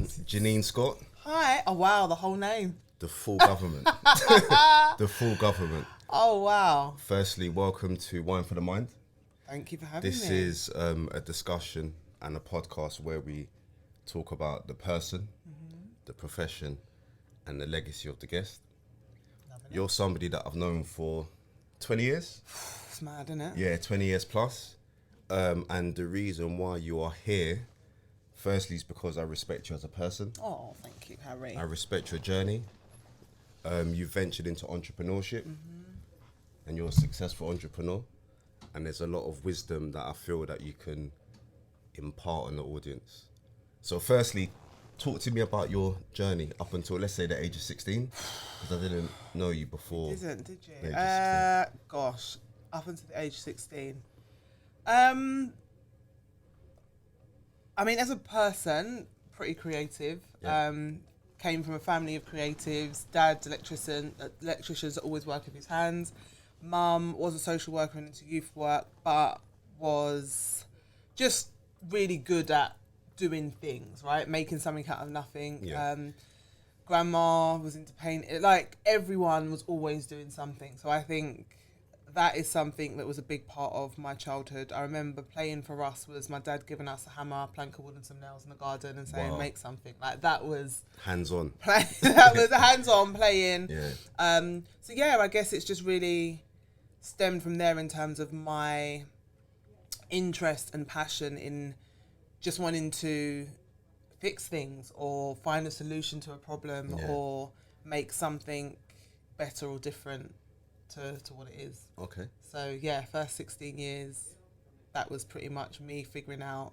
Jenine Scott, Hi. Oh, wow, the whole name. the full government. The full government. Oh, wow. Firstly, welcome to Wine for the Mind. Thank you for having This me. is a discussion and a podcast where we talk about the person, the profession, and the legacy of the guest. Loving it. You're somebody that I've known for 20 years. It's mad, isn't it? Yeah, 20 years plus. And the reason why you are here, firstly, is because I respect you as a person. Oh, thank you, Harry. I respect your journey. You've ventured into entrepreneurship and you're a successful entrepreneur. And there's a lot of wisdom that I feel that you can impart on the audience. So firstly, talk to me about your journey up until, let's say, the age of 16, because I didn't know you before. You didn't, did you? the age of 16. Gosh, up until the age of 16. I mean, as a person, pretty creative. Yeah. Came from a family of creatives. Dad's electricians always work with his hands. Mum was a social worker and into youth work, but was just really good at doing things, right? Making something out of nothing. Yeah. Grandma was into painting. Like, everyone was always doing something. So I think that is something that was a big part of my childhood. I remember playing for us was my dad giving us a hammer, a plank of wood and some nails in the garden and saying, Wow. make something. Like, that was Hands-on. that was hands-on playing. Yeah. So yeah, I guess it's just really stemmed from there in terms of my interest and passion in just wanting to fix things or find a solution to a problem Yeah. or make something better or different to what it is. Okay. So yeah, first 16 years, that was pretty much me figuring out,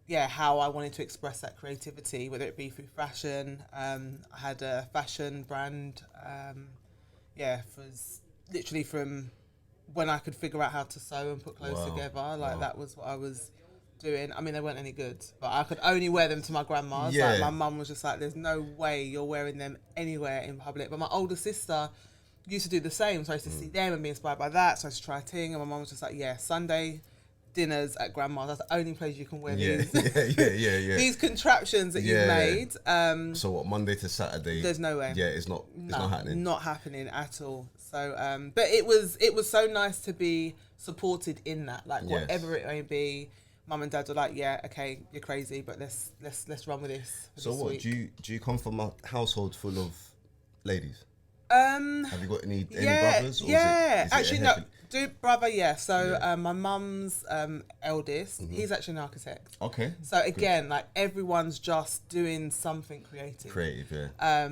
yeah, how I wanted to express that creativity, whether it be through fashion. I had a fashion brand, was literally from when I could figure out how to sew and put clothes Wow. together. Like, Wow. that was what I was doing. I mean, they weren't any good, but I could only wear them to my grandma's. Yeah. Like, my mum was just like, there's no way you're wearing them anywhere in public. But my older sister used to do the same, so I used to see them and be inspired by that. So I used to try a thing, and my mum was just like, yeah, Sunday dinners at grandma's, that's the only place you can wear Yeah. these yeah. these contraptions that Yeah. you've made. So what, Monday to Saturday? There's no way. Yeah, it's not happening. Not happening at all. So but it was so nice to be supported in that, like, Yes. whatever it may be. Mum and dad were like, yeah, okay, you're crazy, but let's run with this for So this what, week. do you come from a household full of ladies? Um Have you got any yeah, brothers? Or yeah. is it Actually, a no. heavy- Do brother, yeah. So Yeah. my mum's eldest, he's actually an architect. Okay. So again, like, everyone's just doing something creative. Creative, yeah.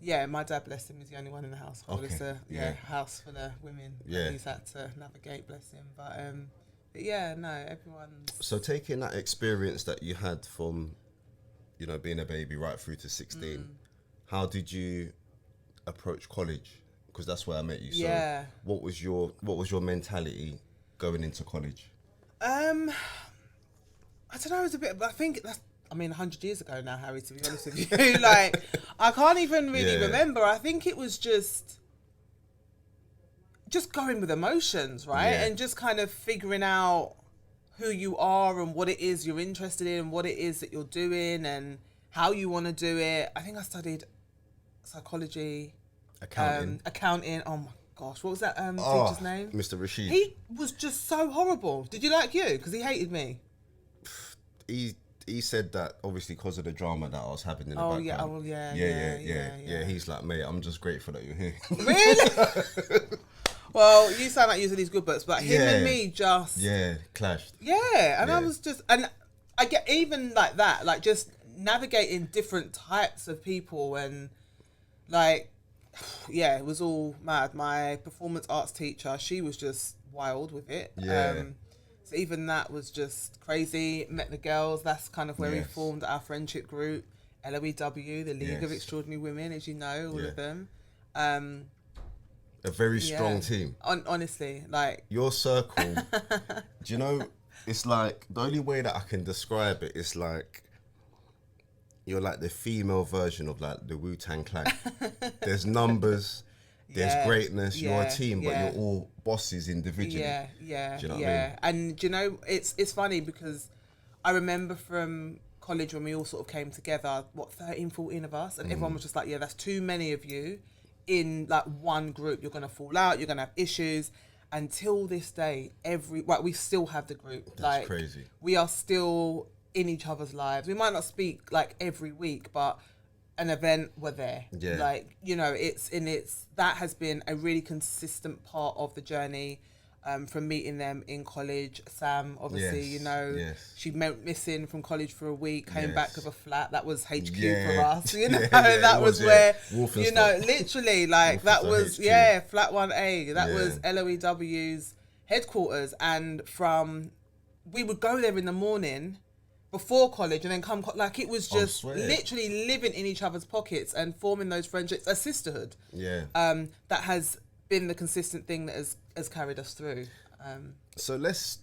Yeah, my dad, bless him, is the only one in the household. Okay, It's a yeah. house full of women. Yeah. That he's had to navigate, bless him. But yeah, no, everyone's. So taking that experience that you had from, being a baby right through to 16, how did you approach college? Because that's where I met you. So Yeah. what was your mentality going into college? I don't know. It was a bit. I think that's. I mean, 100 years ago now, Harry. To be honest with you, like, I can't even really Yeah. remember. I think it was just going with emotions, right? Yeah. And just kind of figuring out who you are and what it is you're interested in, what it is that you're doing, and how you want to do it. I think I studied psychology, accounting. Oh my gosh, what was that teacher's name? Mr. Rashid. He was just so horrible. Did you like you? Because he hated me. He said that obviously because of the drama that I was having in the Oh, background. yeah. He's like, mate, I'm just grateful that you're here. Really? Well, you sound like using these good books, but him and me just... Yeah, clashed. Yeah, and I Yeah. was just... And I get even like that, like, just navigating different types of people and, like, yeah, it was all mad. My performance arts teacher, she was just wild with it. Yeah. So even that was just crazy. Met the girls. That's kind of where we Yes. formed our friendship group, LOEW, the League of Yes. Extraordinary Women, as you know, all Yeah. of them. A very strong Yeah. team. Honestly, like, Your circle, do you know, it's like, the only way that I can describe it is like, you're like the female version of like the Wu-Tang Clan. There's numbers, there's Yeah, greatness, you're a team, yeah. but you're all bosses individually. yeah, Do you know what I yeah. mean? And do you know, it's funny because I remember from college when we all sort of came together, 13, 14 of us, and everyone was just like, yeah, that's too many of you in like one group. You're gonna fall out, you're gonna have issues. Until this day, we still have the group. That's like crazy. We are still in each other's lives. We might not speak like every week, but an event, we're there. Yeah. Like, you know, that has been a really consistent part of the journey. From meeting them in college. Sam, obviously, Yes, you know, yes. she went missing from college for a week, came Yes. back with a flat. That was HQ Yeah. for us, you know. Yeah, that it was was, where, Wolfenstein. you know, literally, like, that Wolfenstein was, HQ. flat 1A. That Yeah. was LOEW's headquarters. And we would go there in the morning before college and then come, like, it was just swear. literally living in each other's pockets and forming those friendships, a sisterhood. Yeah. That has been the consistent thing that has carried us through. So let's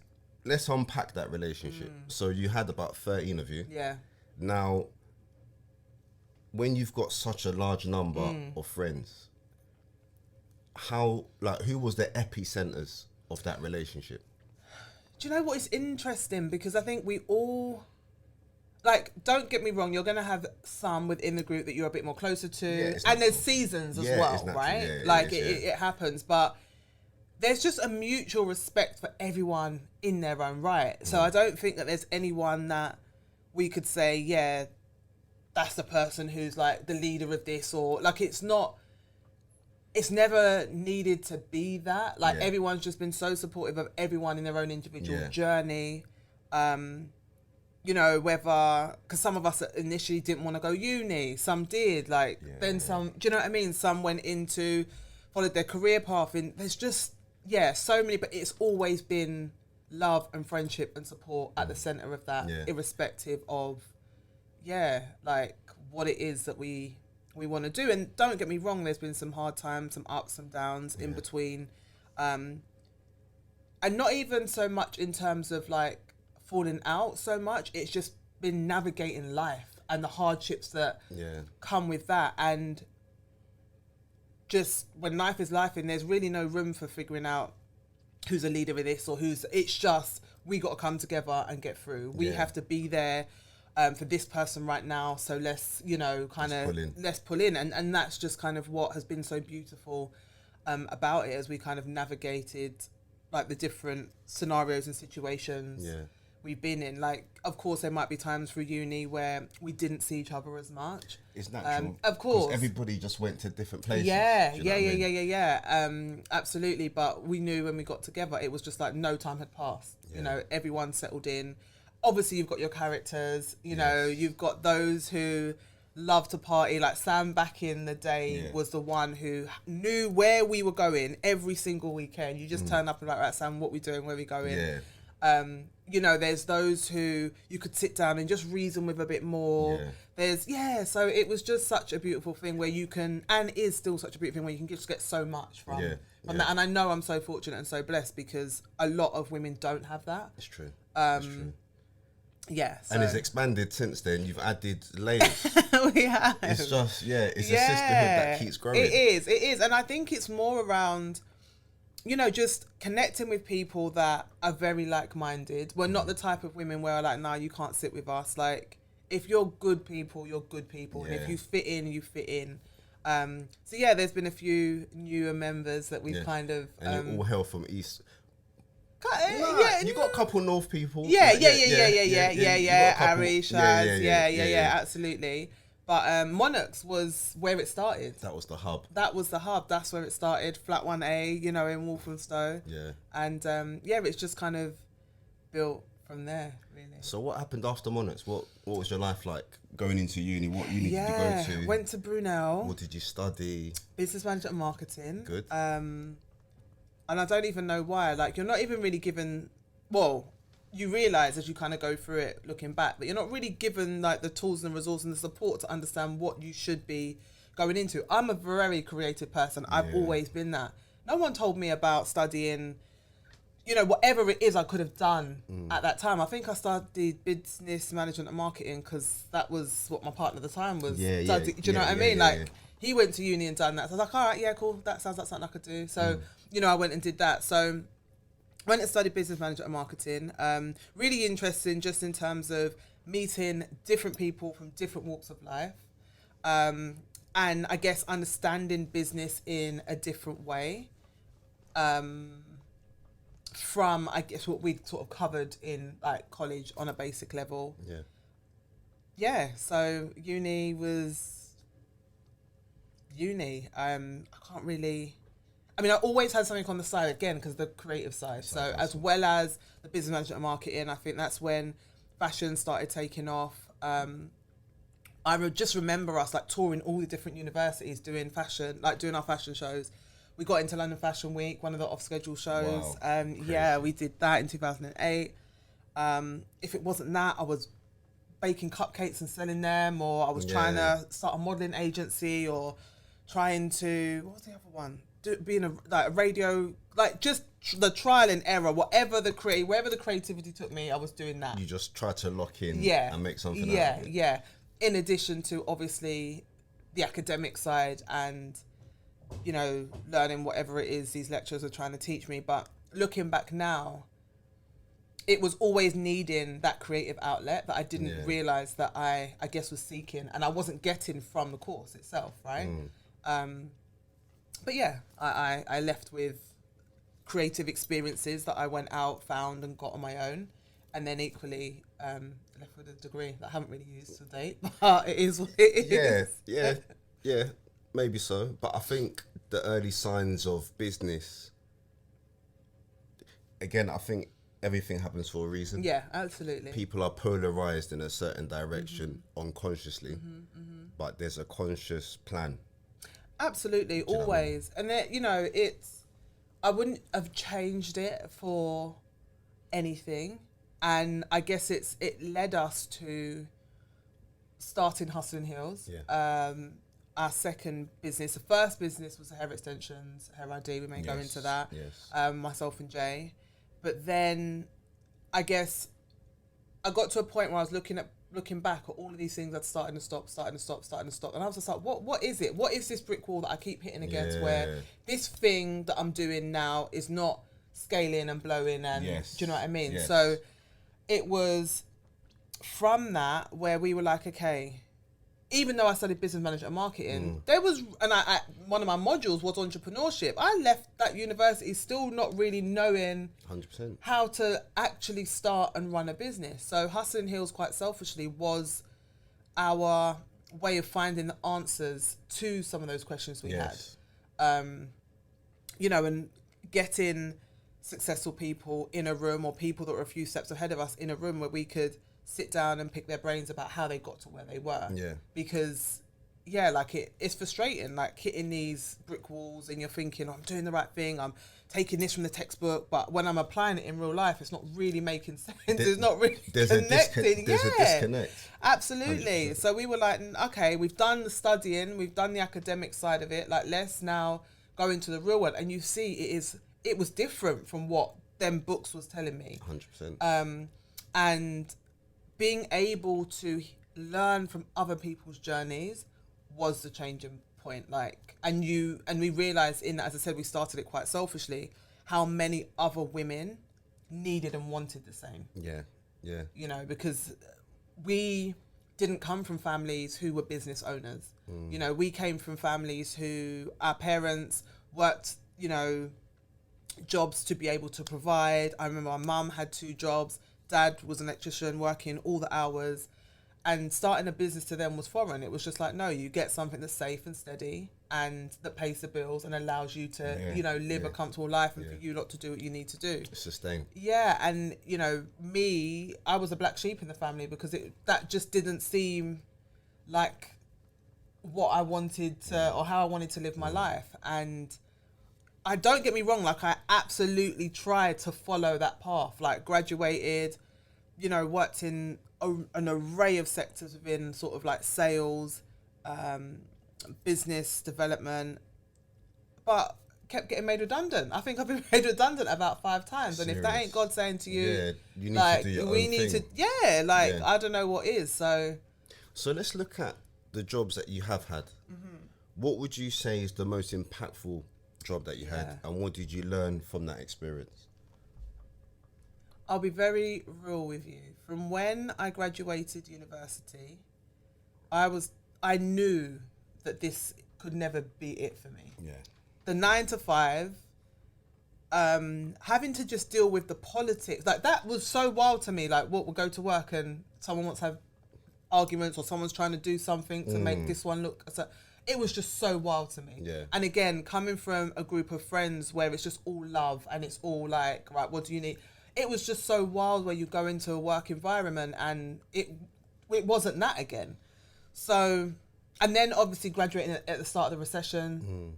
unpack that relationship. So you had about 13 of you. Yeah. Now, when you've got such a large number of friends, who was the epicenters of that relationship? Do you know what is interesting? Because I think we all, like, don't get me wrong, you're going to have some within the group that you're a bit more closer to. it's and there's natural. seasons as Yeah, well, it's natural. right? Yeah, it like, is, it happens. But there's just a mutual respect for everyone in their own right. So I don't think that there's anyone that we could say, yeah, that's the person who's like the leader of this, or like, it's never needed to be that. Like, everyone's just been so supportive of everyone in their own individual journey. You know, whether, because some of us initially didn't want to go uni, some did, like, then some, do you know what I mean? Some went followed their career path, and there's just, so many, but it's always been love and friendship and support at the center of that, irrespective of, like, what it is that we want to do. And don't get me wrong, there's been some hard times, some ups and downs in between, and not even so much in terms of like falling out so much, it's just been navigating life and the hardships that come with that. And just when life is life, and there's really no room for figuring out who's a leader of this or it's just, we got to come together and get through. We have to be there for this person right now. So let's, you know, let's pull in. And that's just kind of what has been so beautiful about it, as we kind of navigated like the different scenarios and situations we've been in. Like, of course, there might be times through uni where we didn't see each other as much. It's natural. Of course. Everybody just went to different places. Absolutely. But we knew when we got together, it was just like no time had passed. You know, everyone settled in. Obviously, you've got your characters. You know, you've got those who love to party. Like Sam back in the day was the one who knew where we were going every single weekend. You just turn up and like, right, Sam, what we doing? Where we going? You know, there's those who you could sit down and just reason with a bit more. So it was just such a beautiful thing where you can, and is still such a beautiful thing where you can just get so much from that. And I know I'm so fortunate and so blessed because a lot of women don't have that. It's true. So. And it's expanded since then. You've added layers. We have. It's just, it's a sisterhood that keeps growing. It is. And I think it's more around, you know, just connecting with people that are very like-minded. We're not the type of women where like, no, you can't sit with us. Like, if you're good people, you're good people. And if you fit in, you fit in. So there's been a few newer members that we've kind of... And you're all hail from East... You got a couple North people. Ari, Shaz, absolutely. But Monarchs was where it started. That was the hub. That's where it started. Flat 1A, you know, in Walthamstow. And it's just kind of built from there, really. So what happened after Monarchs? What was your life like going into uni? What uni did you go to? Went to Brunel. What did you study? Business management and marketing. Good. And I don't even know why. Like, you're not even really given... Well, you realise as you kind of go through it, looking back, that you're not really given, like, the tools and the resources and the support to understand what you should be going into. I'm a very creative person. I've always been that. No one told me about studying, you know, whatever it is I could have done at that time. I think I studied business management and marketing because that was what my partner at the time was studying. Do you know what I mean? He went to uni and done that. So I was like, all right, cool. That sounds like something I could do. So, you know, I went and did that. So went and studied business management and marketing. Really interesting just in terms of meeting different people from different walks of life, and I guess understanding business in a different way, from I guess what we sort of covered in like college on a basic level. Yeah, so uni was uni. I can't really. I mean, I always had something on the side again because the creative side. So as well as the business management and marketing, I think that's when fashion started taking off. I just remember us like touring all the different universities doing fashion, like doing our fashion shows. We got into London Fashion Week, one of the off-schedule shows. Wow. Yeah, we did that in 2008. If it wasn't that, I was baking cupcakes and selling them, or I was trying to start a modelling agency, or trying to, what was the other one? Being a radio, like just the trial and error, wherever the creativity took me, I was doing that. You just try to lock in and make something out of it. Yeah. In addition to obviously the academic side and, you know, learning whatever it is these lecturers are trying to teach me. But looking back now, it was always needing that creative outlet that I didn't realise that I guess was seeking, and I wasn't getting from the course itself, right? But yeah, I left with creative experiences that I went out, found and got on my own, and then equally left with a degree that I haven't really used to date, but it is what it is. Yeah, maybe so. But I think the early signs of business, again, I think everything happens for a reason. Yeah, absolutely. People are polarized in a certain direction unconsciously, but there's a conscious plan. Absolutely, always. And that, you know, I wouldn't have changed it for anything. And I guess it led us to starting Hustle and Heels. Our second business, the first business was the hair extensions, Hair-iD. We may go into that. Myself and Jay. But then I guess I got to a point where I was looking back at all of these things I'd started to stop. And I was just like, what is it? What is this brick wall that I keep hitting against where this thing that I'm doing now is not scaling and blowing and do you know what I mean? So it was from that where we were like, okay, even though I studied business management and marketing, there was, and I one of my modules was entrepreneurship. I left that university still not really knowing 100% how to actually start and run a business. So Hustle and Heels, quite selfishly, was our way of finding the answers to some of those questions we had. You know, and getting successful people in a room, or people that were a few steps ahead of us in a room, where we could sit down and pick their brains about how they got to where they were. Because like it's frustrating, like hitting these brick walls and you're thinking, oh, I'm doing the right thing, I'm taking this from the textbook, but when I'm applying it in real life, it's not really making sense. It's not really connecting. There's a disconnect. Absolutely. 100%. So we were like, okay, we've done the studying, we've done the academic side of it, like let's now go into the real world. And you see it was different from what them books was telling me. 100%. And being able to learn from other people's journeys was the changing point. Like, and we realized in that, as I said, we started it quite selfishly, how many other women needed and wanted the same. You know, because we didn't come from families who were business owners. You know, we came from families who our parents worked, you know, jobs to be able to provide. I remember my mum had 2 jobs. Dad was an electrician working all the hours, and starting a business to them was foreign. It was just like, no, you get something that's safe and steady and that pays the bills and allows you to, you know, live a comfortable life and for you lot to do what you need to do. Sustain. Yeah, and, you know, I was a black sheep in the family because that just didn't seem like what I wanted to, or how I wanted to live my life. And I don't get me wrong, like I absolutely tried to follow that path, like graduated, you know, worked in an array of sectors within sort of like sales, business development, but kept getting made redundant. I think I've been made redundant about 5 times. Serious. And if that ain't God saying to you, you need like, to do your we own need thing. to, I don't know what is. So let's look at the jobs that you have had. What would you say is the most impactful job that you had, and what did you learn from that experience? I'll be very real with you. From when I graduated university, I knew that this could never be it for me. Yeah. The 9 to 5, having to just deal with the politics, like that was so wild to me. Like, what, we'll go to work and someone wants to have arguments, or someone's trying to do something to make this one look. So it was just so wild to me. Yeah. And again, coming from a group of friends where it's just all love and it's all like, right, what do you need? It was just so wild where you go into a work environment and it wasn't that again. So, and then obviously graduating at the start of the recession,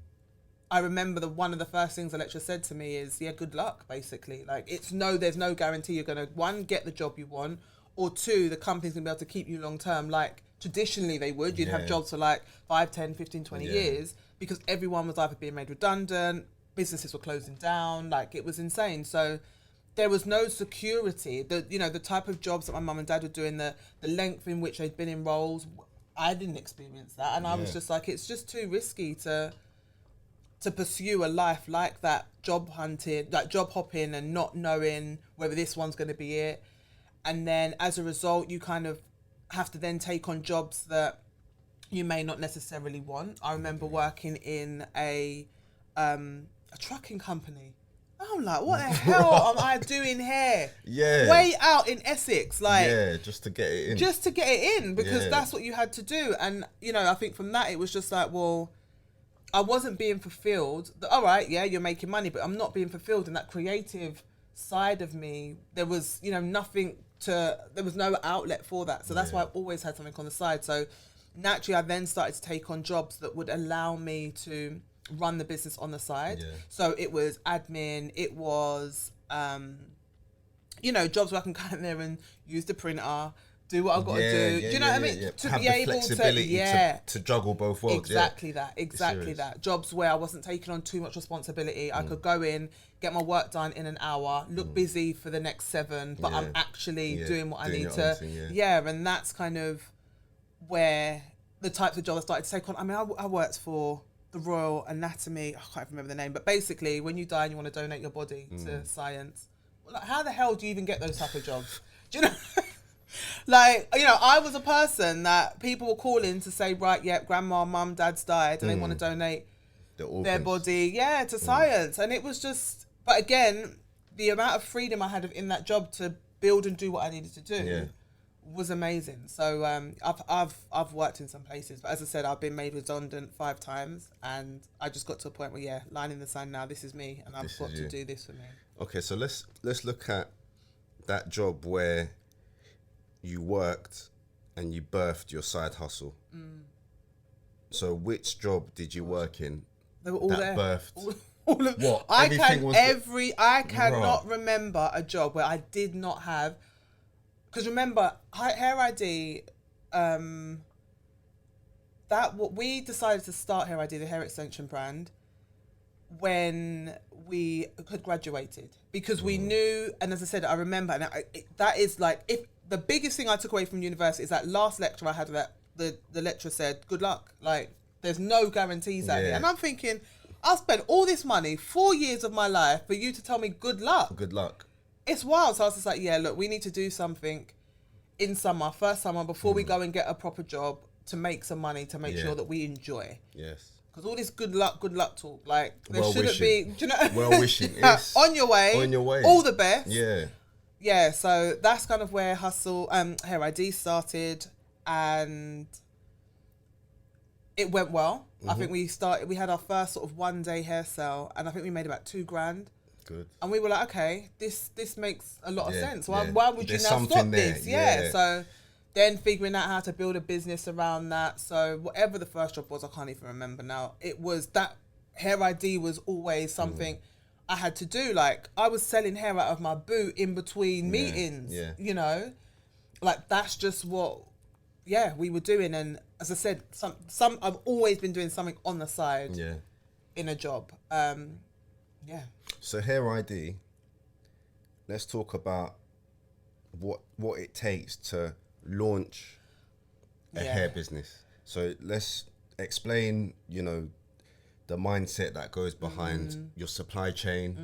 I remember one of the first things the lecturer said to me is, yeah, good luck, basically. Like, there's no guarantee you're going to, one, get the job you want, or two, the company's going to be able to keep you long term. Like, traditionally they would. You'd have jobs for like 5, 10, 15, 20 years, because everyone was either being made redundant, businesses were closing down, like it was insane. So there was no security. The type of jobs that my mum and dad were doing, the length in which they'd been in roles, I didn't experience that. And I was just like, it's just too risky to pursue a life like that, job hopping and not knowing whether this one's going to be it. And then as a result, you kind of have to then take on jobs that you may not necessarily want. I remember working in a trucking company. I'm like, what the hell am I doing here? Yeah. Way out in Essex, like. Yeah, just to get it in. Just to get it in, because that's what you had to do. And, I think from that, it was just like, well, I wasn't being fulfilled. All right, yeah, you're making money, but I'm not being fulfilled in that creative side of me. There was, there was no outlet for that. So that's why I always had something on the side. So naturally, I then started to take on jobs that would allow me to run the business on the side. Yeah. So it was admin, it was, jobs where I can go in there and use the printer, do what I've got to do. Do you know what I mean? To have be able to juggle both worlds. Exactly that. Jobs where I wasn't taking on too much responsibility. I could go in, get my work done in an hour, look busy for the next 7, but I'm actually doing what I need to. And that's kind of where the types of jobs I started to take on. I mean, I worked for the Royal Anatomy. I can't remember the name, but basically, when you die and you want to donate your body to science, like, how the hell do you even get those type of jobs? Do you know? Like, I was a person that people were calling to say, right, grandma, mum, dad's died, and they want to donate their body, to science. And it was just, but again, the amount of freedom I had in that job to build and do what I needed to do was amazing. So I've worked in some places, but as I said, I've been made redundant 5 times, and I just got to a point where line in the sand now, this is me, and I've got to do this for me. Okay, so let's look at that job where you worked and you birthed your side hustle. So which job did you work in? They were all that there. Birthed all of what? I cannot remember a job where I did not have, because remember, Hair-iD, we decided to start Hair-iD, the hair extension brand, when we had graduated, because we knew, and as I said, I remember, and that is like, if the biggest thing I took away from university is that last lecture I had, that the lecturer said, good luck, like there's no guarantees out here. And I'm thinking, I spent all this money, 4 years of my life, for you to tell me good luck. It's wild. So I was just like, look, we need to do something in first summer, before we go and get a proper job, to make some money, to make sure that we enjoy. Yes. Because all this good luck talk, like, there well shouldn't wishing. be, do you know? Well wishing. Yes. On your way. All the best. Yeah. Yeah, so that's kind of where Hair-iD started, and it went well. I think we had our first sort of 1-day hair sale, and I think we made about $2,000. Good. And we were like, okay, this makes a lot of sense. Why would you now stop this? So then figuring out how to build a business around that. So whatever the first job was, I can't even remember now. It was that Hair-iD was always something I had to do. Like, I was selling hair out of my boot in between meetings, like, that's just what, we were doing. And as I said, some I've always been doing something on the side in a job. So Hair-iD, let's talk about what it takes to launch a hair business. So let's explain, the mindset that goes behind your supply chain,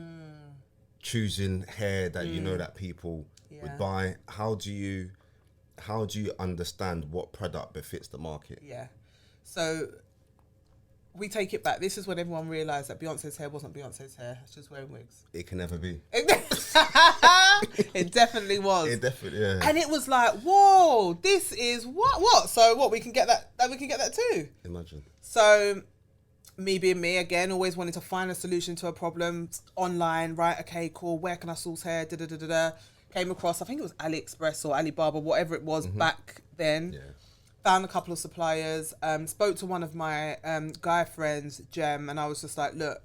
choosing hair that you know that people would buy. How do you understand what product befits the market? Yeah. So we take it back. This is when everyone realised that Beyonce's hair wasn't Beyonce's hair. It's just wearing wigs. It can never be. It definitely was. It definitely, yeah. And it was like, whoa, this is what? So what, we can get that we can get that too. Imagine. So me being me again, always wanted to find a solution to a problem online, right? Okay, cool. Where can I source hair? Came across, I think it was AliExpress or Alibaba, whatever it was back then. Yeah. Found a couple of suppliers, spoke to one of my guy friends, Jem, and I was just like, look,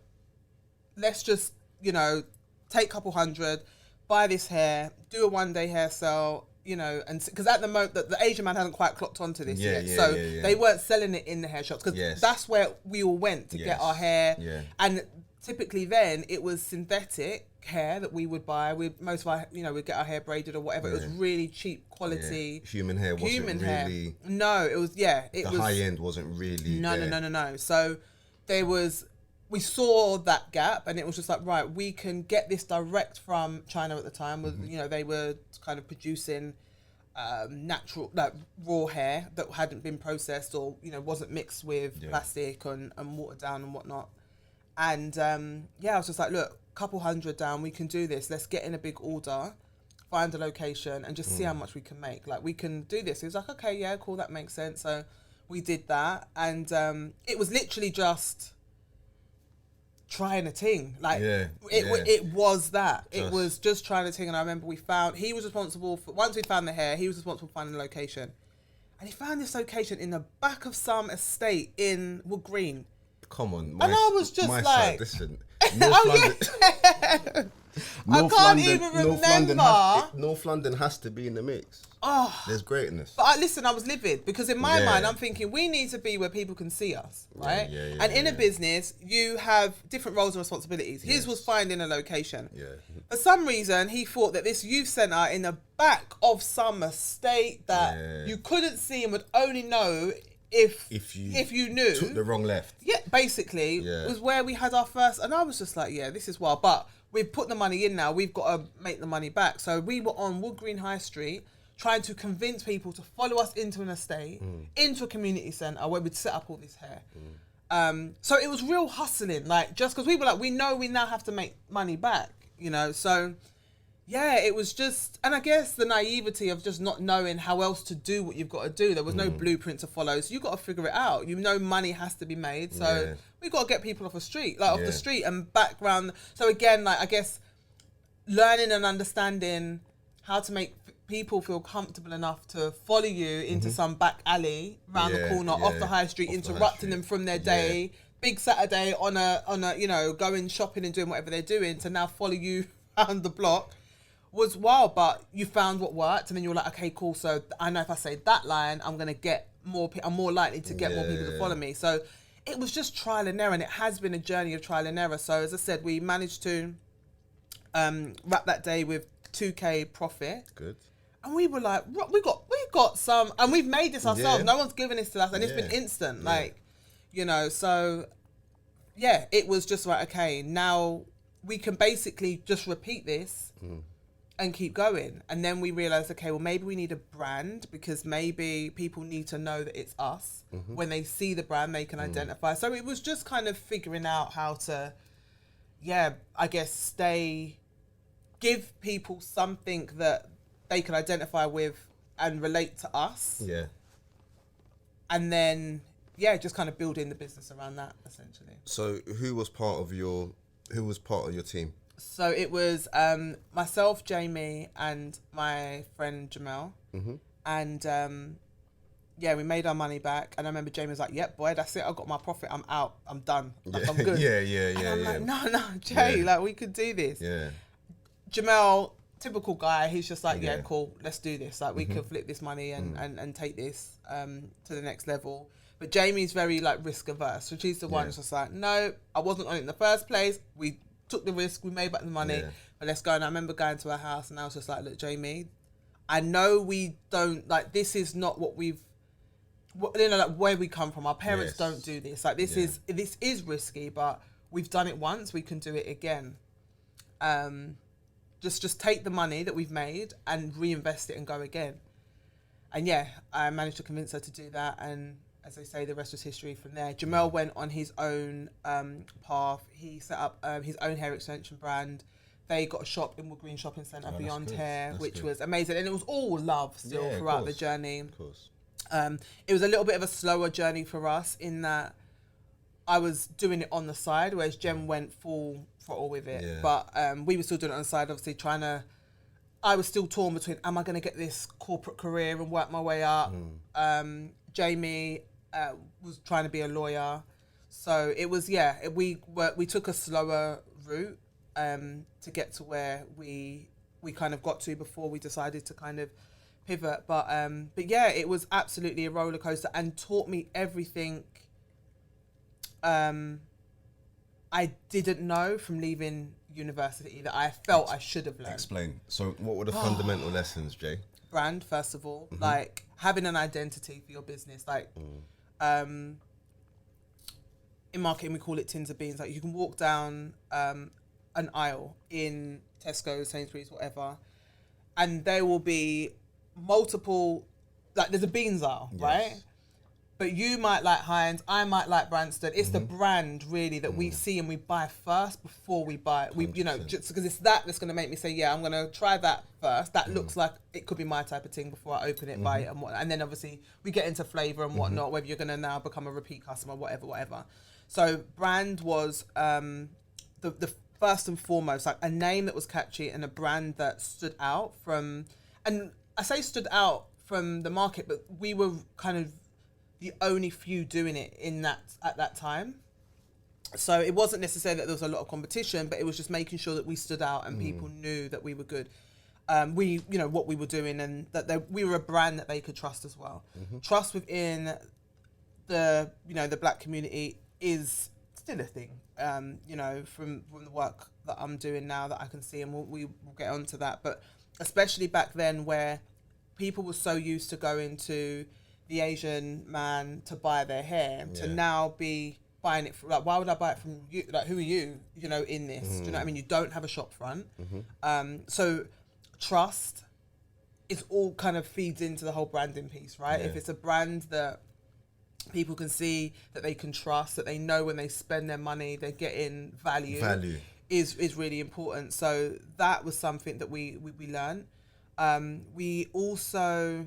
let's just, take a couple hundred, buy this hair, do a one-day hair sale, and because at the moment, the Asian man hasn't quite clocked onto this yet. So they weren't selling it in the hair shops, because that's where we all went to get our hair. Yeah. And typically then, it was synthetic hair that we would buy. Most of our, we'd get our hair braided or whatever. It was really cheap quality. Human hair wasn't really. No, it was the high end wasn't really. No. So we saw that gap, and it was just like, right, we can get this direct from China at the time. With they were kind of producing natural, like raw hair that hadn't been processed or wasn't mixed with plastic and watered down and whatnot. And I was just like, look, couple hundred down, we can do this. Let's get in a big order, find a location, and just see how much we can make. Like, we can do this. He was like, okay, yeah, cool, that makes sense. So we did that, and it was literally just trying a thing. Like, it was that. It was just trying a thing. And I remember he was responsible for, once we found the hair, he was responsible for finding the location. And he found this location in the back of some estate in Wood Green. Come on, and I was just like, side, listen, North London. I can't even remember. North London has to be in the mix. Oh, there's greatness. But I was livid, because in my mind, I'm thinking we need to be where people can see us, right? And in a business, you have different roles and responsibilities. His was finding a location. Yeah. For some reason, he thought that this youth centre in the back of some estate that you couldn't see and would only know if you knew, took the wrong left. Yeah, basically, was where we had our first, and I was just like, this is wild. But we've put the money in now, we've got to make the money back. So we were on Wood Green High Street trying to convince people to follow us into an estate, into a community centre where we'd set up all this hair. So it was real hustling, like, just because we were like, we know we now have to make money back, so it was just, and I guess the naivety of just not knowing how else to do what you've got to do. There was no blueprint to follow, so you've got to figure it out. Money has to be made, so we've got to get people off the street, and background. So again, like, I guess learning and understanding how to make people feel comfortable enough to follow you into some back alley round the corner off the high street, interrupting them from their day, big Saturday on a going shopping and doing whatever they're doing, to now follow you around the block. Was wild, but you found what worked, and then you were like, okay, cool. So I know if I say that line, I'm more likely to get more people to follow me. So it was just trial and error, and it has been a journey of trial and error. So as I said, we managed to wrap that day with 2K profit. Good. And we were like, we got some, and we've made this ourselves. Yeah. No one's given this to us, and it's been instant. Like, so it was just like, okay, now we can basically just repeat this. And keep going. And then we realized, okay, well, maybe we need a brand, because maybe people need to know that it's us. When they see the brand, they can identify. So it was just kind of figuring out how to, I guess, give people something that they can identify with and relate to us. Yeah. And then, just kind of building the business around that, essentially. So who was part of your team? So it was myself, Jamie, and my friend Jamel. And we made our money back. And I remember Jamie was like, yep, boy, that's it. I got my profit. I'm out. I'm done. Like, I'm good. And I'm like, no, Jay, like, we could do this. Yeah. Jamel, typical guy. He's just like, cool, let's do this. Like, we can flip this money and take this to the next level. But Jamie's very, like, risk averse. So she's the one who's just like, no, I wasn't on it in the first place. We took the risk, we made back the money, but let's go. And I remember going to her house, and I was just like, look, Jamie, I know we don't, like, this is not what like, where we come from. Our parents don't do this. Like, this is risky, but we've done it once, we can do it again. Just take the money that we've made and reinvest it and go again. And yeah, I managed to convince her to do that. And as they say, the rest was history from there. Jamel went on his own path. He set up his own hair extension brand. They got a shop in Wood Green Shopping Centre, Beyond Hair, which was amazing. And it was all love still throughout the journey. Of course. It was a little bit of a slower journey for us in that I was doing it on the side, whereas Jem went full throttle with it. Yeah. But we were still doing it on the side, obviously I was still torn between, am I going to get this corporate career and work my way up? Jamie was trying to be a lawyer. So it was, we took a slower route to get to where we kind of got to before we decided to kind of pivot. But yeah, it was absolutely a roller coaster and taught me everything I didn't know from leaving university that I felt I should have learned. Explain. So what were the fundamental lessons, Jay? Brand, first of all, like having an identity for your business. Like in marketing, we call it tins of beans. Like you can walk down an aisle in Tesco, Sainsbury's, whatever, and there will be multiple, like there's a beans aisle, right? But you might like Heinz, I might like Branston. It's the brand really that we see and we buy first before we buy it. We, you know, just because it's that's going to make me say, yeah, I'm going to try that first. That looks like it could be my type of thing before I open it, buy it, and whatnot. And then obviously we get into flavour and whatnot, whether you're going to now become a repeat customer, whatever. So brand was the first and foremost, like a name that was catchy and a brand that stood out from, and I say stood out from the market, but we were kind of the only few doing it at that time. So it wasn't necessarily that there was a lot of competition, but it was just making sure that we stood out and people knew that we were good. We, you know, what we were doing, and that we were a brand that they could trust as well. Trust within the Black community is still a thing. You know, from the work that I'm doing now that I can see, and we'll get onto that. But especially back then, where people were so used to going to the Asian man to buy their hair, to now be buying it from, like, why would I buy it from you? Like, who are you, you know, in this? Do you know what I mean? You don't have a shop front. So trust is all kind of feeds into the whole branding piece, right? If it's a brand that people can see, that they can trust, that they know when they spend their money, they're getting value is really important. So that was something that we learned. We also,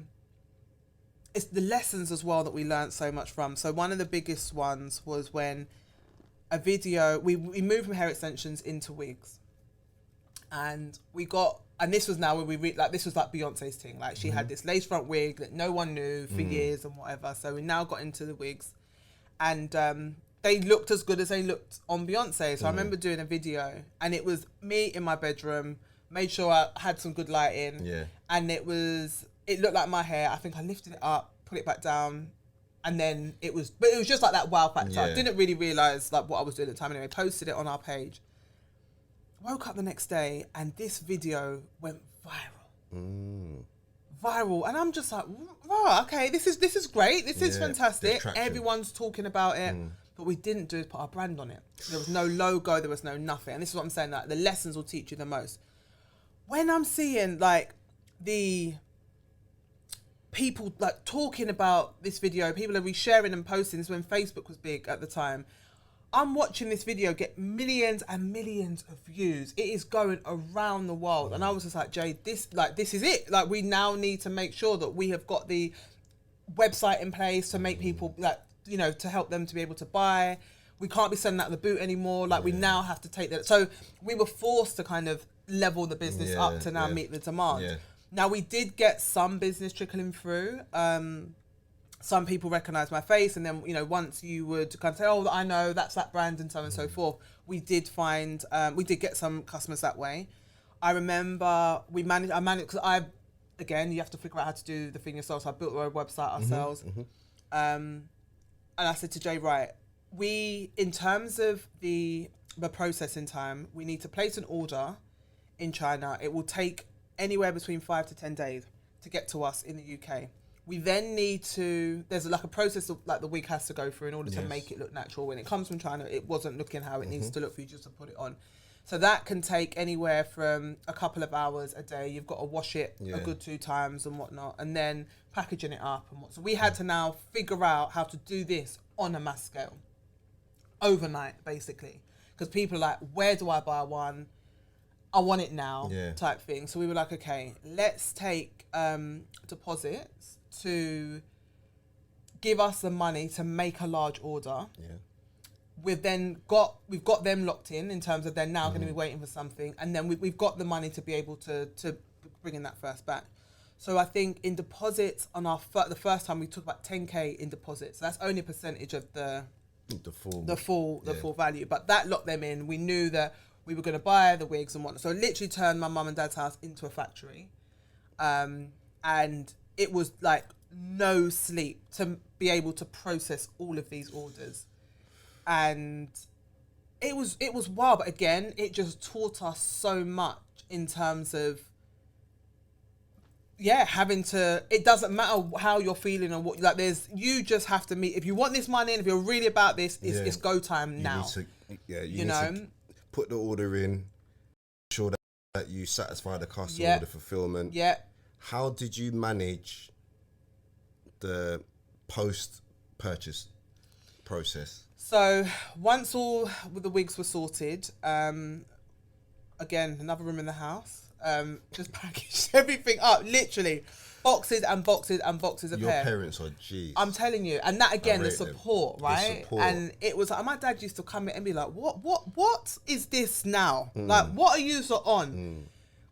it's the lessons as well that we learned so much from. So one of the biggest ones was when a video, we moved from hair extensions into wigs, and this was now where this was like Beyonce's thing. Like she had this lace front wig that no one knew for years and whatever. So we now got into the wigs, and they looked as good as they looked on Beyonce. So I remember doing a video, and it was me in my bedroom, made sure I had some good lighting, and it looked like my hair. I think I lifted it up, put it back down, and then it was just like that wow factor. I didn't really realise like what I was doing at the time anyway. Posted it on our page. Woke up the next day and this video went viral, and I'm just like, wow, okay, this is great. This is fantastic. Everyone's talking about it, but we didn't put our brand on it. There was no logo. There was no nothing. And this is what I'm saying. Like the lessons will teach you the most. When I'm seeing like the people like talking about this video, people are resharing and posting this when Facebook was big at the time. I'm watching this video get millions and millions of views. It is going around the world. And I was just like, Jay, this is it. Like we now need to make sure that we have got the website in place to make people like, you know, to help them to be able to buy. We can't be sending out the boot anymore. Like we now have to take that. So we were forced to kind of level the business up to now meet the demand. Now we did get some business trickling through. Some people recognise my face, and then, you know, once you would kind of say, oh, I know, that's that brand, and so on and so forth. We did get some customers that way. I remember I managed, because again, you have to figure out how to do the thing yourself, so I built our website ourselves. And I said to Jay, right, in terms of the processing time, we need to place an order in China. It will take anywhere between 5 to 10 days to get to us in the UK. We then need to, there's like a process of, like the wig has to go through in order to make it look natural. When it comes from China, it wasn't looking how it needs to look for you just to put it on. So that can take anywhere from a couple of hours a day. You've got to wash it Yeah. a good 2 times and whatnot, and then packaging it up and what. So we had to now figure out how to do this on a mass scale, overnight, basically, because people are like, where do I buy one? I want it now, Yeah. type thing. So we were like, okay, let's take deposits to give us the money to make a large order. Yeah. We've got them locked in terms of they're now going to be waiting for something, and then we've got the money to be able to bring in that first batch. So I think in deposits on the first time we took about 10k in deposits. So that's only a percentage of the full value, but that locked them in. We knew that we were going to buy the wigs and whatnot. So it literally turned my mum and dad's house into a factory, and it was like no sleep to be able to process all of these orders. And it was wild, but again, it just taught us so much in terms of having to. It doesn't matter how you're feeling or what, like, you just have to meet. If you want this money and if you're really about this, it's go time now. You need to put the order in, sure that you satisfy the customer with the fulfillment. Yeah. How did you manage the post-purchase process? So once all the wigs were sorted, again, another room in the house, just packaged everything up, literally boxes and boxes and boxes of hair. Your parents are G's. I'm telling you. And that, again, the support, right? The support. And it was like, my dad used to come in and be like, what is this now? Like, what are you on?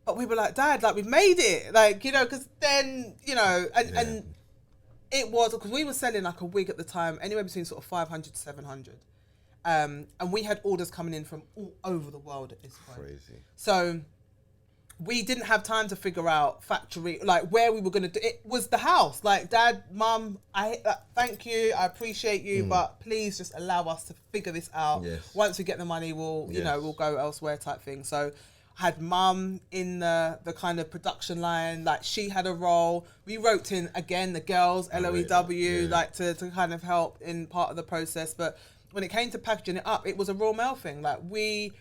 But we were like, Dad, like, we've made it. Like, you know, because then, you know, and it was, because we were selling like a wig at the time, anywhere between sort of 500 to 700. And we had orders coming in from all over the world at this point. Crazy. So we didn't have time to figure out factory, like where we were going to do it. Was the house. Like, Dad, Mum, thank you, I appreciate you, but please just allow us to figure this out. Yes. Once we get the money, we'll go elsewhere, type thing. So had Mum in the kind of production line, like she had a role. We roped in, again, the girls, LOEW, like to kind of help in part of the process. But when it came to packaging it up, it was a Royal Mail thing. Like we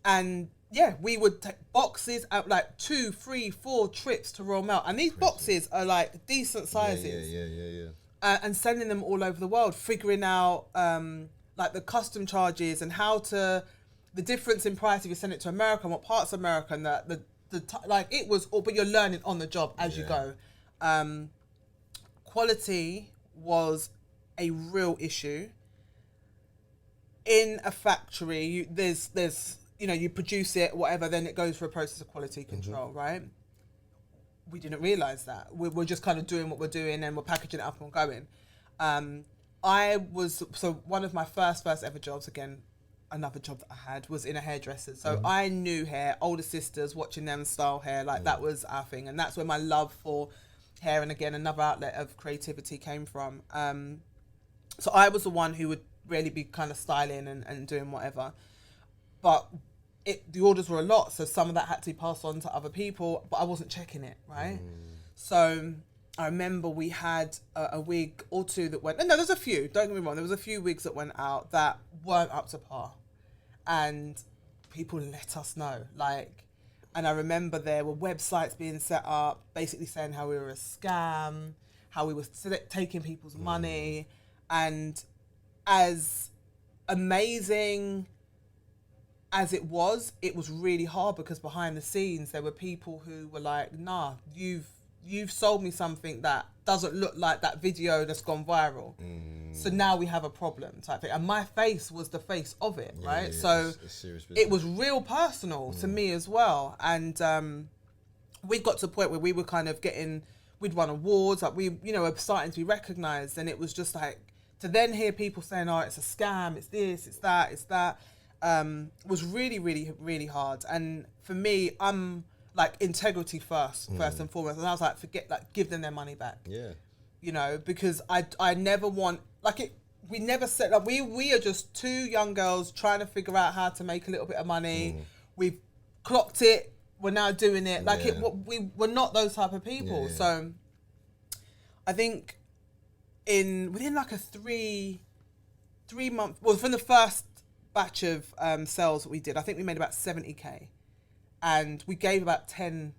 would take boxes out, like 2, 3, 4 trips to Royal Mail. And these boxes are like decent sizes. And sending them all over the world, figuring out like the custom charges and how to, the difference in price if you send it to America and what parts of America, and like it was all, but you're learning on the job as you go. Quality was a real issue. In a factory, there's you know, you produce it, whatever, then it goes for a process of quality control, right? We didn't realise that. We're just kind of doing what we're doing and we're packaging it up and going. One of my first ever jobs, again, another job that I had, was in a hairdresser. So I knew hair, older sisters, watching them style hair, like that was our thing. And that's where my love for hair, and again, another outlet of creativity, came from. So I was the one who would really be kind of styling and doing whatever. But the orders were a lot, so some of that had to be passed on to other people, but I wasn't checking it, right? So I remember we had a wig or two that went, no, there's a few, don't get me wrong, there was a few wigs that went out that weren't up to par. And people let us know, like, and I remember there were websites being set up, basically saying how we were a scam, how we were taking people's money, and as amazing as it was really hard, because behind the scenes there were people who were like, nah, you've sold me something that doesn't look like that video that's gone viral. So now we have a problem, type thing. And my face was the face of it, right? So it's serious business. it was real personal to me as well. And we got to a point where we were kind of we'd won awards, like we, you know, were starting to be recognised, and it was just like, to then hear people saying, oh, it's a scam, it's this, it's that, was really, really, really hard. And for me, I'm like integrity first and foremost. And I was like, give them their money back. Yeah. You know, because I never want, we never said, like, we are just two young girls trying to figure out how to make a little bit of money. We've clocked it. We're now doing it. We're not those type of people. Yeah. So I think within like a 3 month, well, from the first batch of sales that we did, I think we made about 70k, and we gave about 10,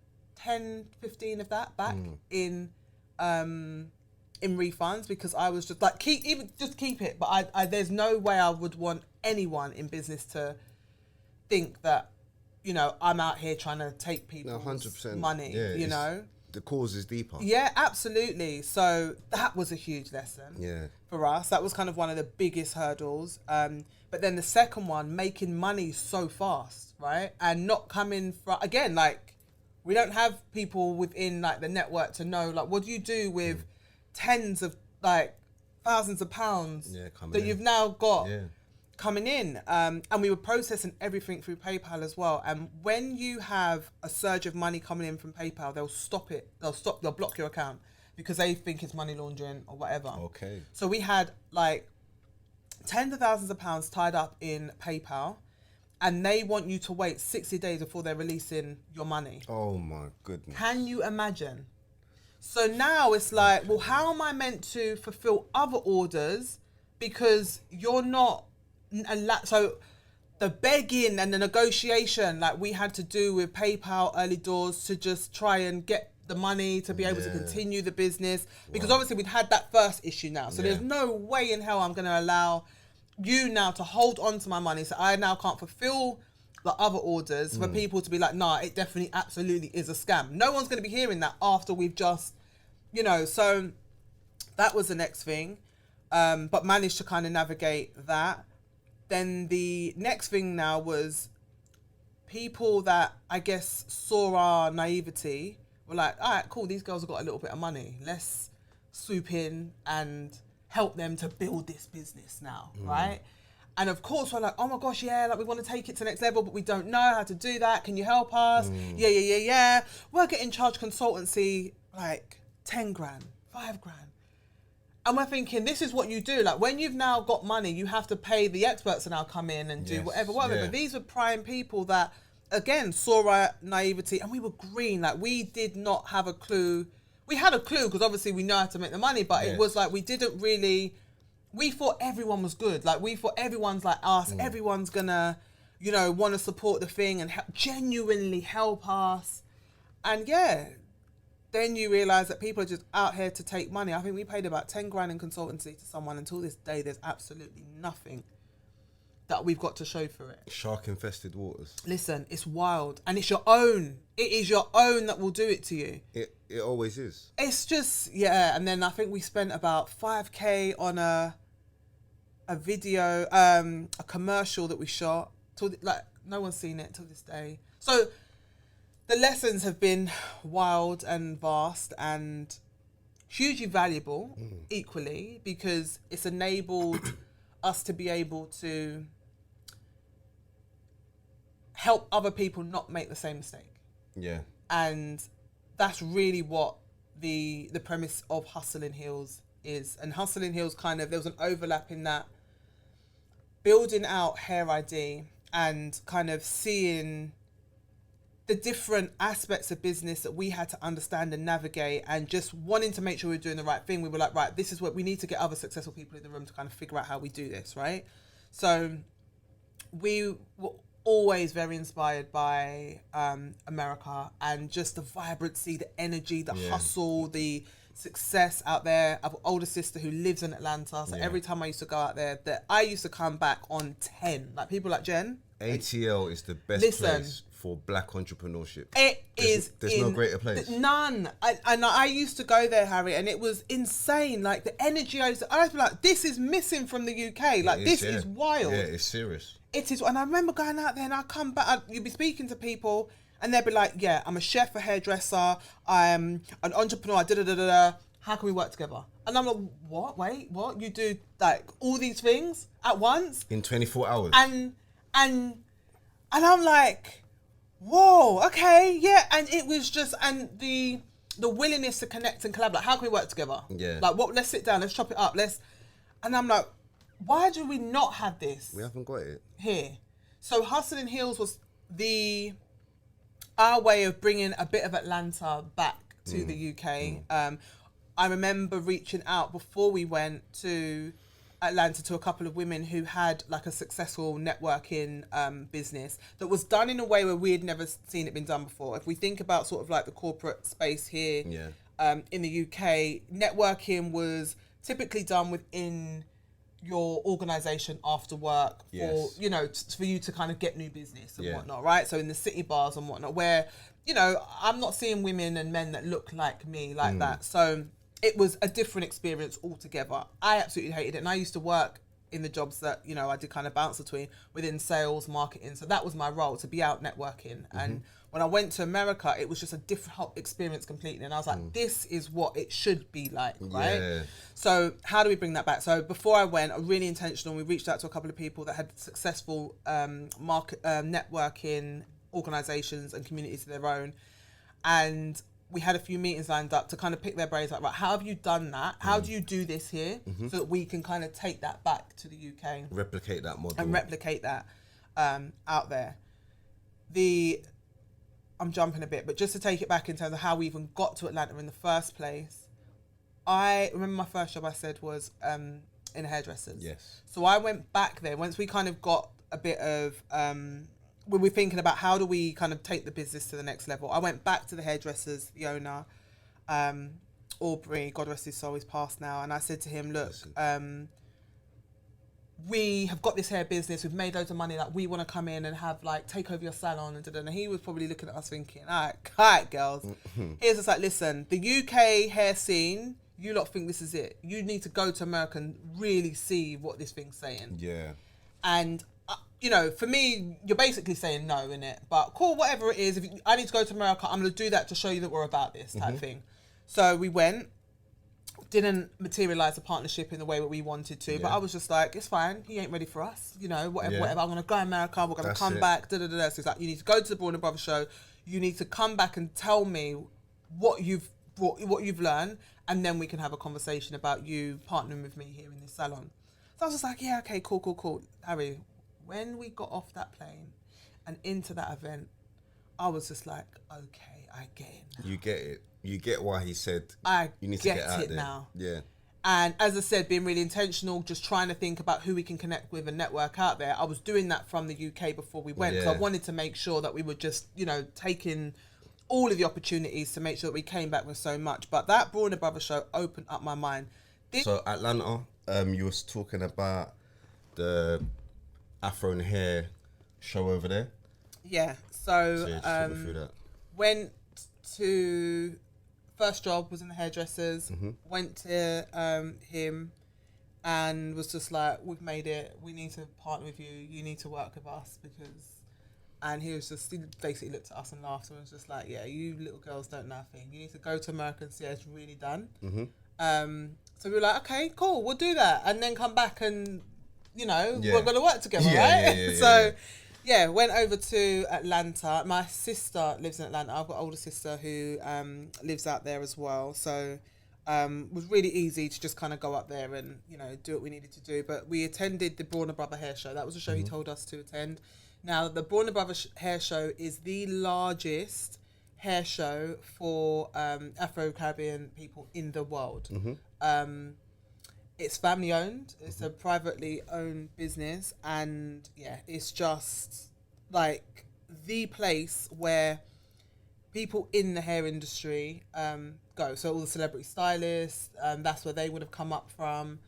15 of that back in refunds, because I was just like, keep it. But I there's no way I would want anyone in business to think that, you know, I'm out here trying to take people's 100%. money, Yeah, you know. The cause is deeper. Yeah, absolutely. So that was a huge lesson for us. That was kind of one of the biggest hurdles. But then the second one, making money so fast, right? And not coming from, again, like, we don't have people within like the network to know, like, what do you do with tens of like thousands of pounds that you've now got coming in? And we were processing everything through PayPal as well. And when you have a surge of money coming in from PayPal, they'll stop it. They'll block your account because they think it's money laundering or whatever. Okay. So we had like tens of thousands of pounds tied up in PayPal, and they want you to wait 60 days before they're releasing your money. Oh my goodness. Can you imagine? So now it's like, well, how am I meant to fulfill other orders because you're not? So the begging and the negotiation like we had to do with PayPal early doors to just try and get the money to be able to continue the business, because obviously we'd had that first issue now. So there's no way in hell I'm going to allow you now to hold on to my money. So I now can't fulfill the other orders for people to be like, nah, it definitely absolutely is a scam. No one's going to be hearing that after we've just, you know, so that was the next thing. But managed to kind of navigate that. Then the next thing now was people that I guess saw our naivety were like, all right, cool, these girls have got a little bit of money. Let's swoop in and help them to build this business now, right? And of course, we're like, oh my gosh, yeah, like we want to take it to the next level, but we don't know how to do that. Can you help us? Yeah. We're getting charged consultancy like 10 grand, 5 grand. And we're thinking, this is what you do. Like when you've now got money, you have to pay the experts to now come in and do whatever. But these were prime people that, again, saw our naivety, and we were green. Like we did not have a clue. We had a clue because obviously we know how to make the money, but it was like we didn't really, we thought everyone was good. Like we thought everyone's like us. Everyone's gonna, you know, want to support the thing and genuinely help us. And then you realise that people are just out here to take money. I think we paid about 10 grand in consultancy to someone. Until this day, there's absolutely nothing that we've got to show for it. Shark infested waters. Listen, it's wild. And it's your own. It is your own that will do it to you. It always is. It's just, and then I think we spent about 5k on a video, a commercial that we shot. Like, no one's seen it till this day. So the lessons have been wild and vast and hugely valuable equally, because it's enabled us to be able to help other people not make the same mistake. Yeah. And that's really what the premise of Hustle in Heels is. And Hustle in Heels kind of, there was an overlap in that, building out Hair-iD and kind of seeing the different aspects of business that we had to understand and navigate, and just wanting to make sure we were doing the right thing. We were like, right, this is what we need to get other successful people in the room to kind of figure out how we do this, right? So we were always very inspired by America and just the vibrancy, the energy, the hustle, the success out there. I have an older sister who lives in Atlanta, so every time I used to go out there, I used to come back on 10. Like people like Jen. ATL is the best place for black entrepreneurship. There's no greater place. None. I used to go there, Harry, and it was insane. Like the energy, I used to be like, this is missing from the UK. Like this is wild. Yeah, it's serious. It is. And I remember going out there and I come back, you'd be speaking to people and they'd be like, yeah, I'm a chef, a hairdresser, I'm an entrepreneur, da-da-da-da-da. How can we work together? And I'm like, what? Wait, what? You do like all these things at once? In 24 hours. And I'm like, whoa, okay, yeah. And it was just, and the willingness to connect and collaborate. How can we work together? Yeah. Like, what? Let's sit down. Let's chop it up. And I'm like, why do we not have this? We haven't got it here. So Hustle in Heels was our way of bringing a bit of Atlanta back to the UK. I remember reaching out before we went to Atlanta to a couple of women who had like a successful networking business that was done in a way where we had never seen it been done before. If we think about sort of like the corporate space here in the UK, networking was typically done within your organisation after work for, you know, for you to kind of get new business and whatnot, right? So in the city bars and whatnot, where, you know, I'm not seeing women and men that look like me like that. So it was a different experience altogether. I absolutely hated it. And I used to work in the jobs that, you know, I did kind of bounce between within sales, marketing. So that was my role, to be out networking. And when I went to America, it was just a different experience completely. And I was like, this is what it should be like, right? Yeah. So how do we bring that back? So before I went, really intentional, we reached out to a couple of people that had successful networking organisations and communities of their own. And we had a few meetings lined up to kind of pick their brains, like, right, how have you done that? How do you do this here so that we can kind of take that back to the UK? Replicate that model. And replicate that out there. I'm jumping a bit, but just to take it back in terms of how we even got to Atlanta in the first place, I remember my first job I said was in hairdressers. Yes. So I went back there once we kind of got a bit of, when we're thinking about how do we kind of take the business to the next level, I went back to the hairdressers, the owner, Aubrey, God rest his soul, he's passed now. And I said to him, look, we have got this hair business, we've made loads of money, like we want to come in and have like take over your salon and and he was probably looking at us thinking, all right girls, here's just like, listen, the UK hair scene, you lot think this is it, you need to go to America and really see what this thing's saying. And you know, for me, you're basically saying no, innit? But cool, whatever it is, I need to go to America, I'm going to do that to show you that we're about this type thing. So we went, didn't materialise a partnership in the way that we wanted to, but I was just like, it's fine, he ain't ready for us, you know, whatever, I'm going to go to America, we're going to come back, So it's like, you need to go to the Braun Brothers show, you need to come back and tell me what you've learned, and then we can have a conversation about you partnering with me here in this salon. So I was just like, yeah, okay, cool. Harry, when we got off that plane and into that event, I was just like, okay, I get it now. You get it. You get why he said you need to get get out it there. now. Yeah. And as I said, being really intentional, just trying to think about who we can connect with and network out there. I was doing that from the UK before we went, because I wanted to make sure that we were just, you know, taking all of the opportunities to make sure that we came back with so much. But that Braun Brothers show opened up my mind. So Atlanta, you was talking about the Afro and Hair show over there. Yeah. So just talk me through that. Went to first job was in the hairdressers. Went to him and was just like, we've made it. We need to partner with you. You need to work with us because. And he basically looked at us and laughed and was just like, yeah, you little girls don't know nothing. You need to go to America and see how it's really done. So we were like, okay, cool, we'll do that. And then come back and, you know, we're going to work together, right? So, went over to Atlanta. My sister lives in Atlanta. I've got an older sister who lives out there as well. So it was really easy to just kind of go up there and, you know, do what we needed to do. But we attended the Braun Brothers Hair Show. That was a show he told us to attend. Now, the Braun Brothers Hair Show is the largest hair show for Afro-Caribbean people in the world. It's family owned. It's a privately owned business. And, yeah, it's just, like, the place where people in the hair industry go. So all the celebrity stylists, that's where they would have come up from.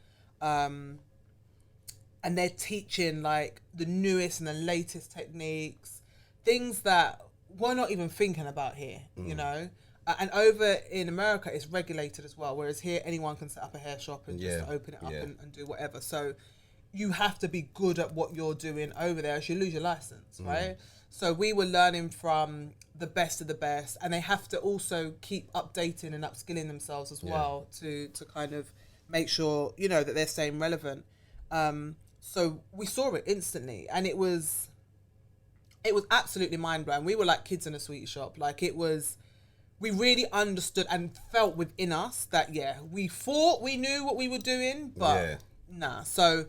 And they're teaching like the newest and the latest techniques, things that we're not even thinking about here, you know. And over in America, it's regulated as well, whereas here anyone can set up a hair shop and just open it up and do whatever. So you have to be good at what you're doing over there, else you lose your license, right? So we were learning from the best of the best, and they have to also keep updating and upskilling themselves as well to kind of make sure, you know, that they're staying relevant. So we saw it instantly, and it was absolutely mind-blowing. We were like kids in a sweetie shop. Like, it was, we really understood and felt within us that, we thought we knew what we were doing, but nah. So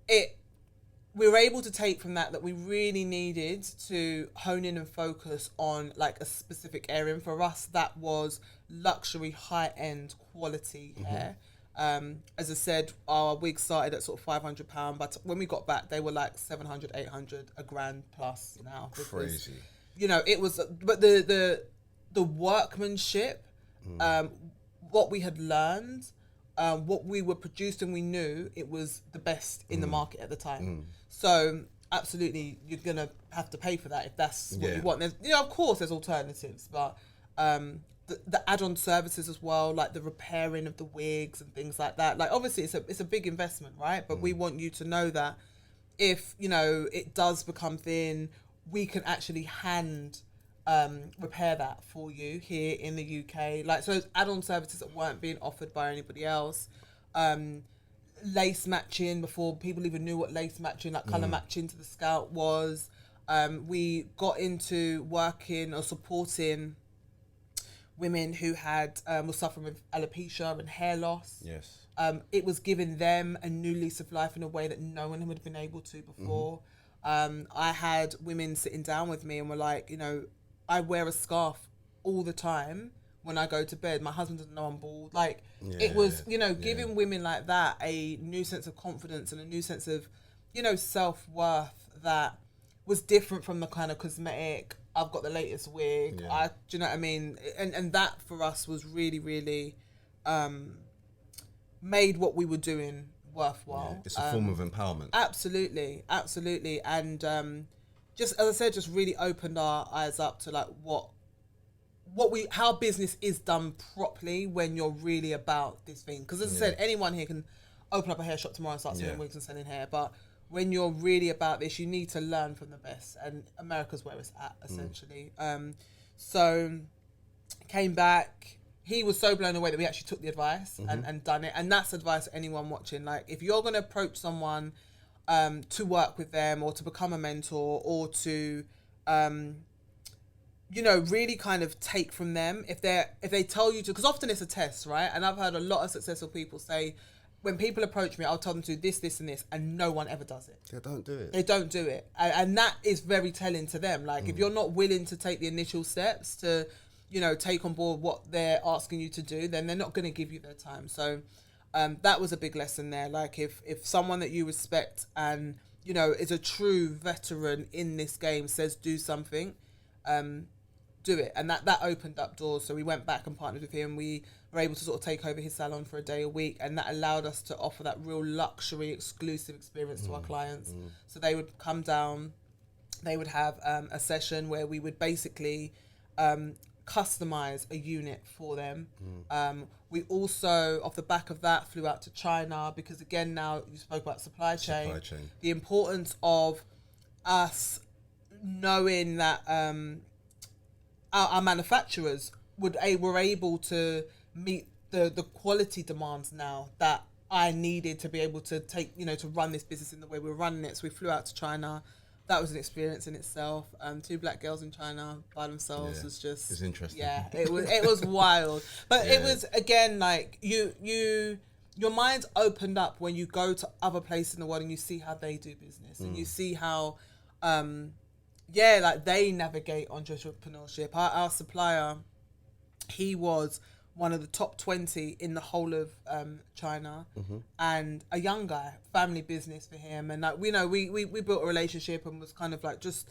we were able to take from that we really needed to hone in and focus on like a specific area. And for us, that was luxury, high-end, quality hair. As I said, our wigs started at sort of £500, but when we got back, they were like 700, 800, a grand plus now. Because, Crazy. you know, it was, but the workmanship, what we had learned, what we were producing, we knew it was the best in the market at the time. So absolutely, you're gonna have to pay for that if that's what you want. There's, you know, of course, there's alternatives, but the add-on services as well, like the repairing of the wigs and things like that. Like obviously, it's a big investment, right? But we want you to know that if, you know, it does become thin, we can actually repair that for you here in the UK. Like, so add-on services that weren't being offered by anybody else. Lace matching, before people even knew what lace matching, like colour matching to the scalp was. We got into working or supporting women who had were suffering with alopecia and hair loss. Yes. It was giving them a new lease of life in a way that no one would have been able to before. I had women sitting down with me and were like, you know, I wear a scarf all the time when I go to bed. My husband doesn't know I'm bald. Like, it was, you know, giving women like that a new sense of confidence and a new sense of, you know, self-worth that was different from the kind of cosmetic, I've got the latest wig, do you know what I mean? And that for us was really, really made what we were doing worthwhile. Yeah. It's a form of empowerment. Absolutely, absolutely. And just, as I said, just really opened our eyes up to like how business is done properly when you're really about this thing. Because as I said, anyone here can open up a hair shop tomorrow and start selling wigs and selling hair, but when you're really about this, you need to learn from the best, and America's where it's at, essentially. So came back. He was so blown away that we actually took the advice and done it. And that's advice to anyone watching. Like, if you're going to approach someone to work with them or to become a mentor or to, you know, really kind of take from them, if they tell you to, because often it's a test, right? And I've heard a lot of successful people say, when people approach me, I'll tell them to do this, this, and this, and no one ever does it. They don't do it. They don't do it. And that is very telling to them. Like, if you're not willing to take the initial steps to, you know, take on board what they're asking you to do, then they're not going to give you their time. So that was a big lesson there. Like, if someone that you respect and, you know, is a true veteran in this game says do something, do it. And that opened up doors. So we went back and partnered with him. We were able to sort of take over his salon for a day a week, and that allowed us to offer that real luxury exclusive experience to our clients. So they would come down, they would have a session where we would basically customize a unit for them. We also, off the back of that, flew out to China, because again, now you spoke about supply chain. The importance of us knowing that our manufacturers were able to meet the quality demands now that I needed to be able to take, you know, to run this business in the way we're running it. So we flew out to China. That was an experience in itself. 2 black girls in China by themselves was just... It's interesting. Yeah, it was wild. But it was, again, like, your mind's opened up when you go to other places in the world and you see how they do business. And you see how... like they navigate entrepreneurship. Our supplier, he was one of the top 20 in the whole of China, and a young guy, family business for him. And like, we know, we built a relationship and was kind of like just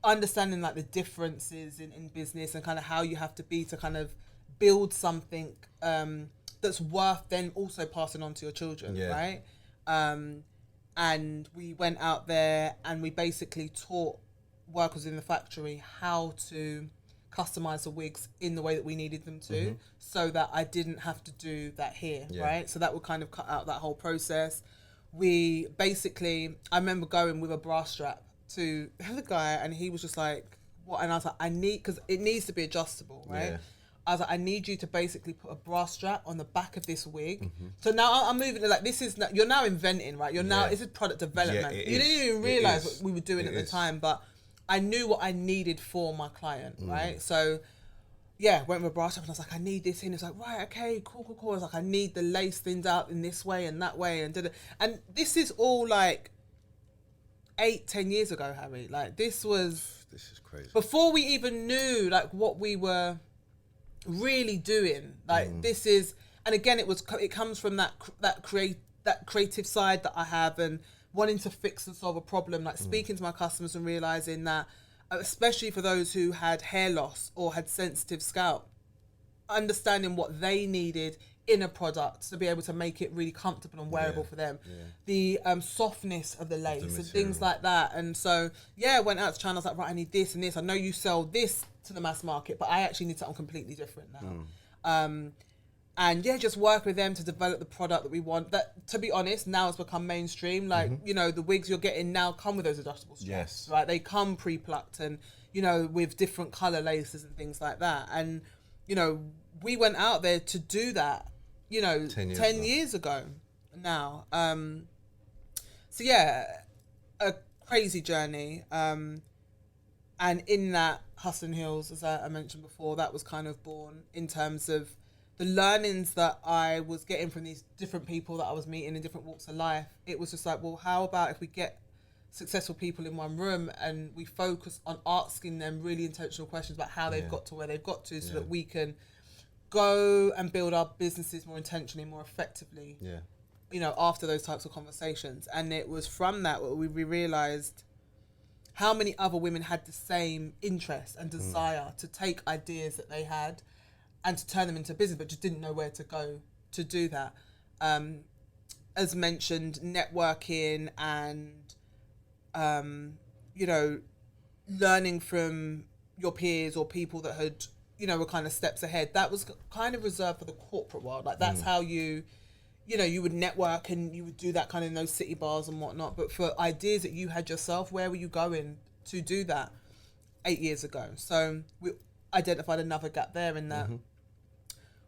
understanding like the differences in business and kind of how you have to be to kind of build something that's worth then also passing on to your children, right? And we went out there and we basically taught workers in the factory how to customize the wigs in the way that we needed them to, so that I didn't have to do that here, right? So that would kind of cut out that whole process. We basically, I remember going with a bra strap to the guy, and he was just like, what? And I was like, because it needs to be adjustable, right? I was like, I need you to basically put a bra strap on the back of this wig. So now I'm moving to like, you're now inventing, right? This is product development. You didn't even realize what we were doing at the time, but I knew what I needed for my client, right? So, went with a bra strap and I was like, I need this in. It's like, right, okay, cool. I was like, I need the lace things out in this way and that way. And this is all like 8-10 years ago, Harry. Like, this is crazy. Before we even knew like what we were really doing. Like, this is, and again, it comes from that creative side that I have, and wanting to fix and solve a problem, like speaking to my customers and realizing that, especially for those who had hair loss or had sensitive scalp, understanding what they needed in a product to be able to make it really comfortable and wearable for them. The softness of the lace and things like that. And so, I went out to China. I was like, right, I need this and this. I know you sell this to the mass market, but I actually need something completely different now. And just work with them to develop the product that we want. That, to be honest, now it's become mainstream. Like, you know, the wigs you're getting now come with those adjustable straps, right? They come pre-plucked and, you know, with different color laces and things like that. And, you know, we went out there to do that, you know, 10 years ago now. So a crazy journey. And in that, Hustle and Heels, as I mentioned before, that was kind of born in terms of the learnings that I was getting from these different people that I was meeting in different walks of life. It was just like, well, how about if we get successful people in one room and we focus on asking them really intentional questions about how they've got to where they've got to, so that we can go and build our businesses more intentionally, more effectively, you know, after those types of conversations. And it was from that where we realized how many other women had the same interest and desire to take ideas that they had and to turn them into business, but just didn't know where to go to do that. As mentioned, networking and, you know, learning from your peers or people that had, you know, were kind of steps ahead. That was kind of reserved for the corporate world. Like, that's how you know, you would network and you would do that kind of in those city bars and whatnot. But for ideas that you had yourself, where were you going to do that 8 years ago? So we identified another gap there in that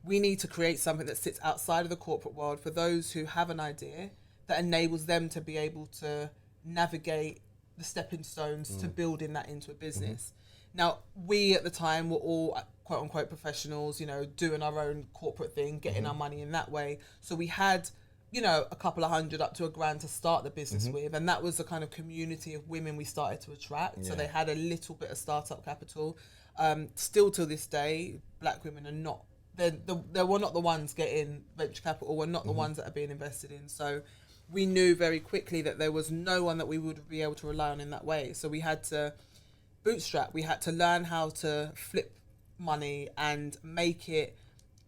we need to create something that sits outside of the corporate world for those who have an idea that enables them to be able to navigate the stepping stones to building that into a business. Now, we at the time were all quote unquote professionals, you know, doing our own corporate thing, getting our money in that way. So we had, you know, a couple of hundred up to $1,000 to start the business with. And that was the kind of community of women we started to attract. So they had a little bit of startup capital. Still to this day, black women are not, they were not the ones getting venture capital, were not the ones that are being invested in. So we knew very quickly that there was no one that we would be able to rely on in that way. So we had to bootstrap. We had to learn how to flip money and make it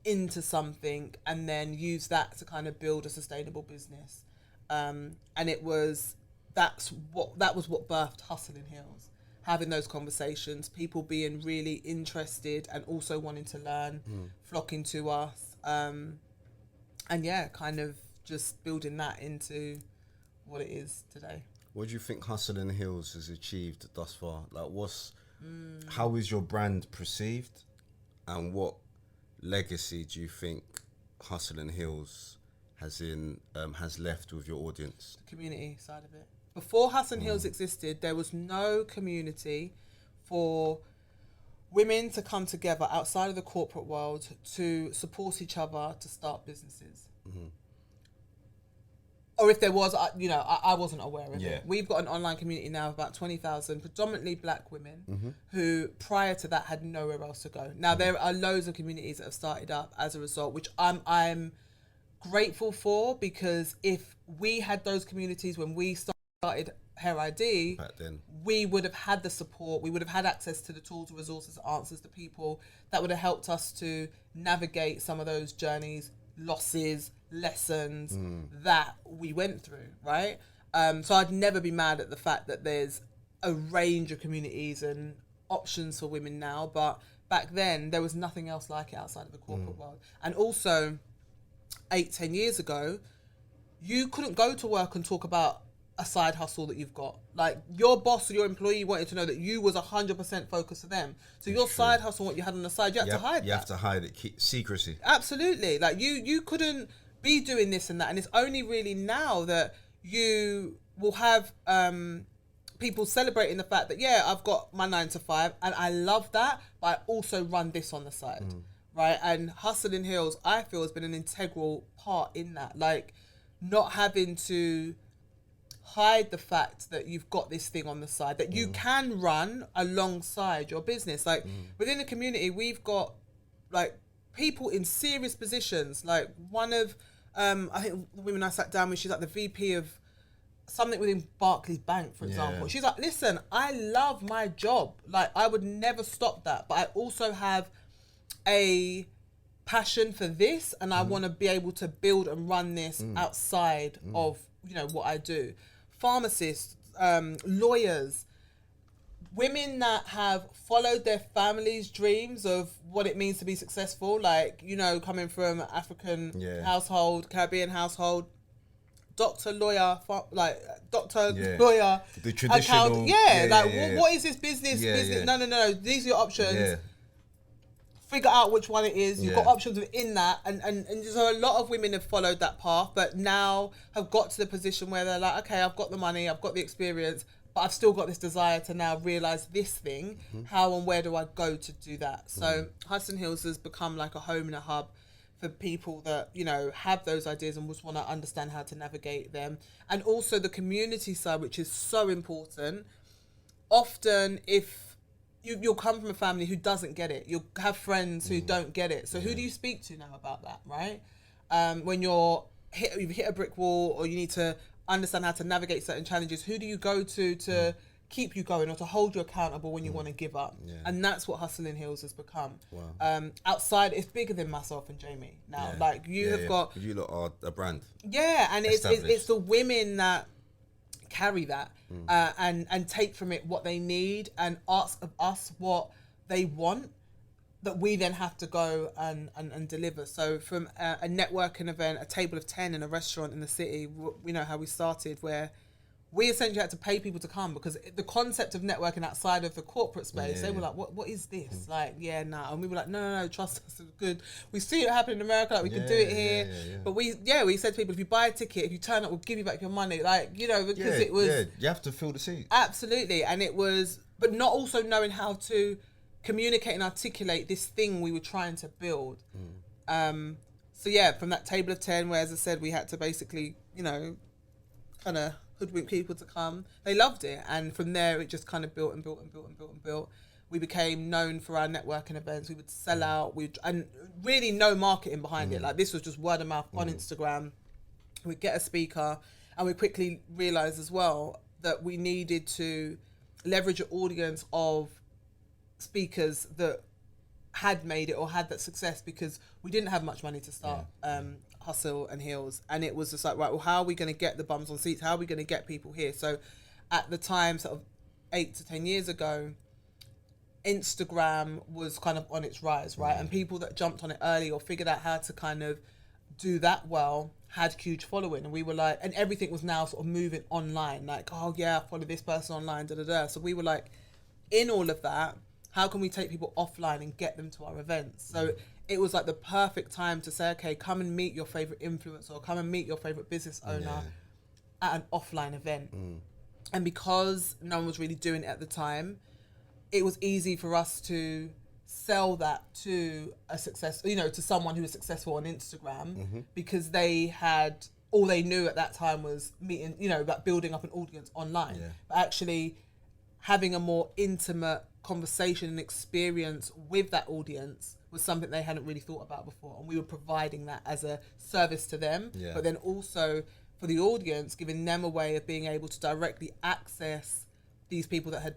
into something, and then use that to kind of build a sustainable business. And that was what birthed Hustle and Heels. Having those conversations, people being really interested and also wanting to learn, flocking to us, and kind of just building that into what it is today. What do you think Hustle and Heels has achieved thus far? Like, how is your brand perceived, and what legacy do you think Hustle and Heels has left with your audience? The community side of it. Before Hustle and Heels existed, there was no community for women to come together outside of the corporate world to support each other to start businesses. Or if there was, I wasn't aware of it. We've got an online community now of about 20,000, predominantly black women, who prior to that had nowhere else to go. Now, there are loads of communities that have started up as a result, which I'm grateful for, because if we had those communities when we started Hair-iD, back then, we would have had the support, we would have had access to the tools, resources, answers, the people that would have helped us to navigate some of those journeys, losses, lessons that we went through, right? So I'd never be mad at the fact that there's a range of communities and options for women now, but back then there was nothing else like it outside of the corporate world. And also 8-10 years ago, you couldn't go to work and talk about a side hustle that you've got. Like, your boss or your employee wanted to know that you was 100% focused to them. So your side hustle, what you had on the side, you had to hide. You have to hide it, keep secrecy. Absolutely. Like, you couldn't be doing this and that. And it's only really now that you will have people celebrating the fact that, I've got my 9 to 5 and I love that, but I also run this on the side, right? And Hustle and Heels, I feel, has been an integral part in that. Like, not having to hide the fact that you've got this thing on the side that you can run alongside your business. Like, within the community, we've got like people in serious positions. Like one of, I think the women I sat down with, she's like the VP of something within Barclays Bank, for example. She's like, listen, I love my job. Like, I would never stop that. But I also have a passion for this, and I want to be able to build and run this outside of, you know, what I do. Pharmacists, lawyers, women that have followed their families' dreams of what it means to be successful, like, you know, coming from African household, Caribbean household, doctor, lawyer, lawyer, the traditional, what is this business? No. These are your options. Figure out which one it is. You've got options within that, and so a lot of women have followed that path, but now have got to the position where they're like, okay, I've got the money, I've got the experience, but I've still got this desire to now realize this thing. How and where do I go to do that? So Hudson Hills has become like a home and a hub for people that, you know, have those ideas and just want to understand how to navigate them. And also the community side, which is so important. Often if you'll come from a family who doesn't get it, you'll have friends who don't get it. So who do you speak to now about that, right? When you've hit a brick wall, or you need to understand how to navigate certain challenges, who do you go to keep you going or to hold you accountable when you want to give up? And that's what Hustling Hills has become. Outside, it's bigger than myself and Jamie now. Like you have got, you lot are a brand. And it's the women that carry that and take from it what they need and ask of us what they want, that we then have to go and deliver. So from a networking event, a table of 10 in a restaurant in the city, we know how we started, where we essentially had to pay people to come, because the concept of networking outside of the corporate space, they were like, what is this? Like, and we were like, no, trust us, it's good. We see it happen in America, like we can do it here. But we said to people, if you buy a ticket, if you turn up, we'll give you back your money. Like, you know, because it was... you have to fill the seat. Absolutely. And it was, but not also knowing how to communicate and articulate this thing we were trying to build. So from that table of 10, where, as I said, we had to basically, you know, kind of hoodwink people to come. They loved it, and from there it just kind of built and built. We became known for our networking events. We would sell out. And really no marketing behind it. Like, this was just word of mouth on Instagram. We'd get a speaker, and we quickly realised as well that we needed to leverage an audience of speakers that had made it or had that success, because we didn't have much money to start Hustle and Heels, and it was just like, right, well, how are we going to get the bums on seats? How are we going to get people here? So at the time, sort of 8 to 10 years ago, Instagram was kind of on its rise, right? And people that jumped on it early or figured out how to kind of do that well had huge following. And we were like, and everything was now sort of moving online, like, oh yeah, I follow this person online, So we were like, in all of that, how can we take people offline and get them to our events? So it was like the perfect time to say, okay, come and meet your favorite influencer, or come and meet your favorite business owner at an offline event. And because no one was really doing it at the time, it was easy for us to sell that to to someone who was successful on Instagram, because they had, all they knew at that time was meeting, about building up an audience online. But actually having a more intimate conversation and experience with that audience was something they hadn't really thought about before, and we were providing that as a service to them, but then also for the audience, giving them a way of being able to directly access these people that had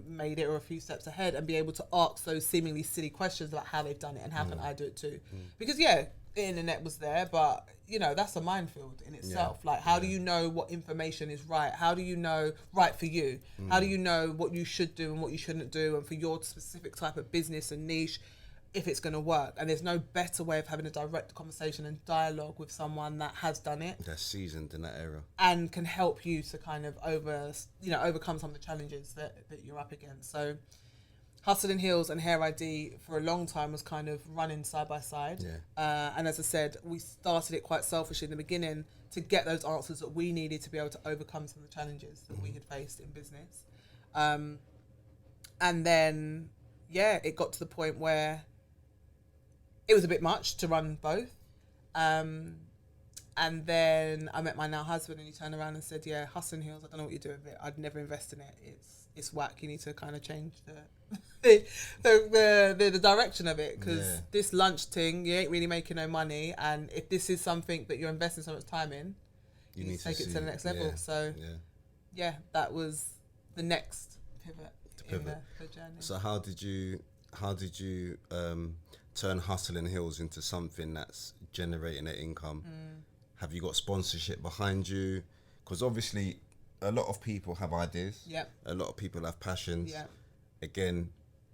made it or a few steps ahead, and be able to ask those seemingly silly questions about how they've done it and how can I do it too. Because the internet was there, but that's a minefield in itself. How do you know what information is right? How do you know right for you? How do you know what you should do and what you shouldn't do, and for your specific type of business and niche, if it's going to work? And there's no better way of having a direct conversation and dialogue with someone that has done it, that's seasoned in that era, and can help you to kind of overcome some of the challenges that you're up against. So Hustle and Heels and Hair-iD for a long time was kind of running side by side. And as I said, we started it quite selfishly in the beginning to get those answers that we needed to be able to overcome some of the challenges that we had faced in business. And then, it got to the point where it was a bit much to run both. And then I met my now husband, and he turned around and said, yeah, Hustling Heels, I don't know what you do with it. I'd never invest in it. It's whack. You need to kind of change the direction of it, because this lunch thing, you ain't really making no money. And if this is something that you're investing so much time in, you need to take it to the next level. So that was the next pivot in the journey. So how did you turn Hustling Heels into something that's generating an income? Have you got sponsorship behind you? Because obviously a lot of people have ideas. A lot of people have passions. Again,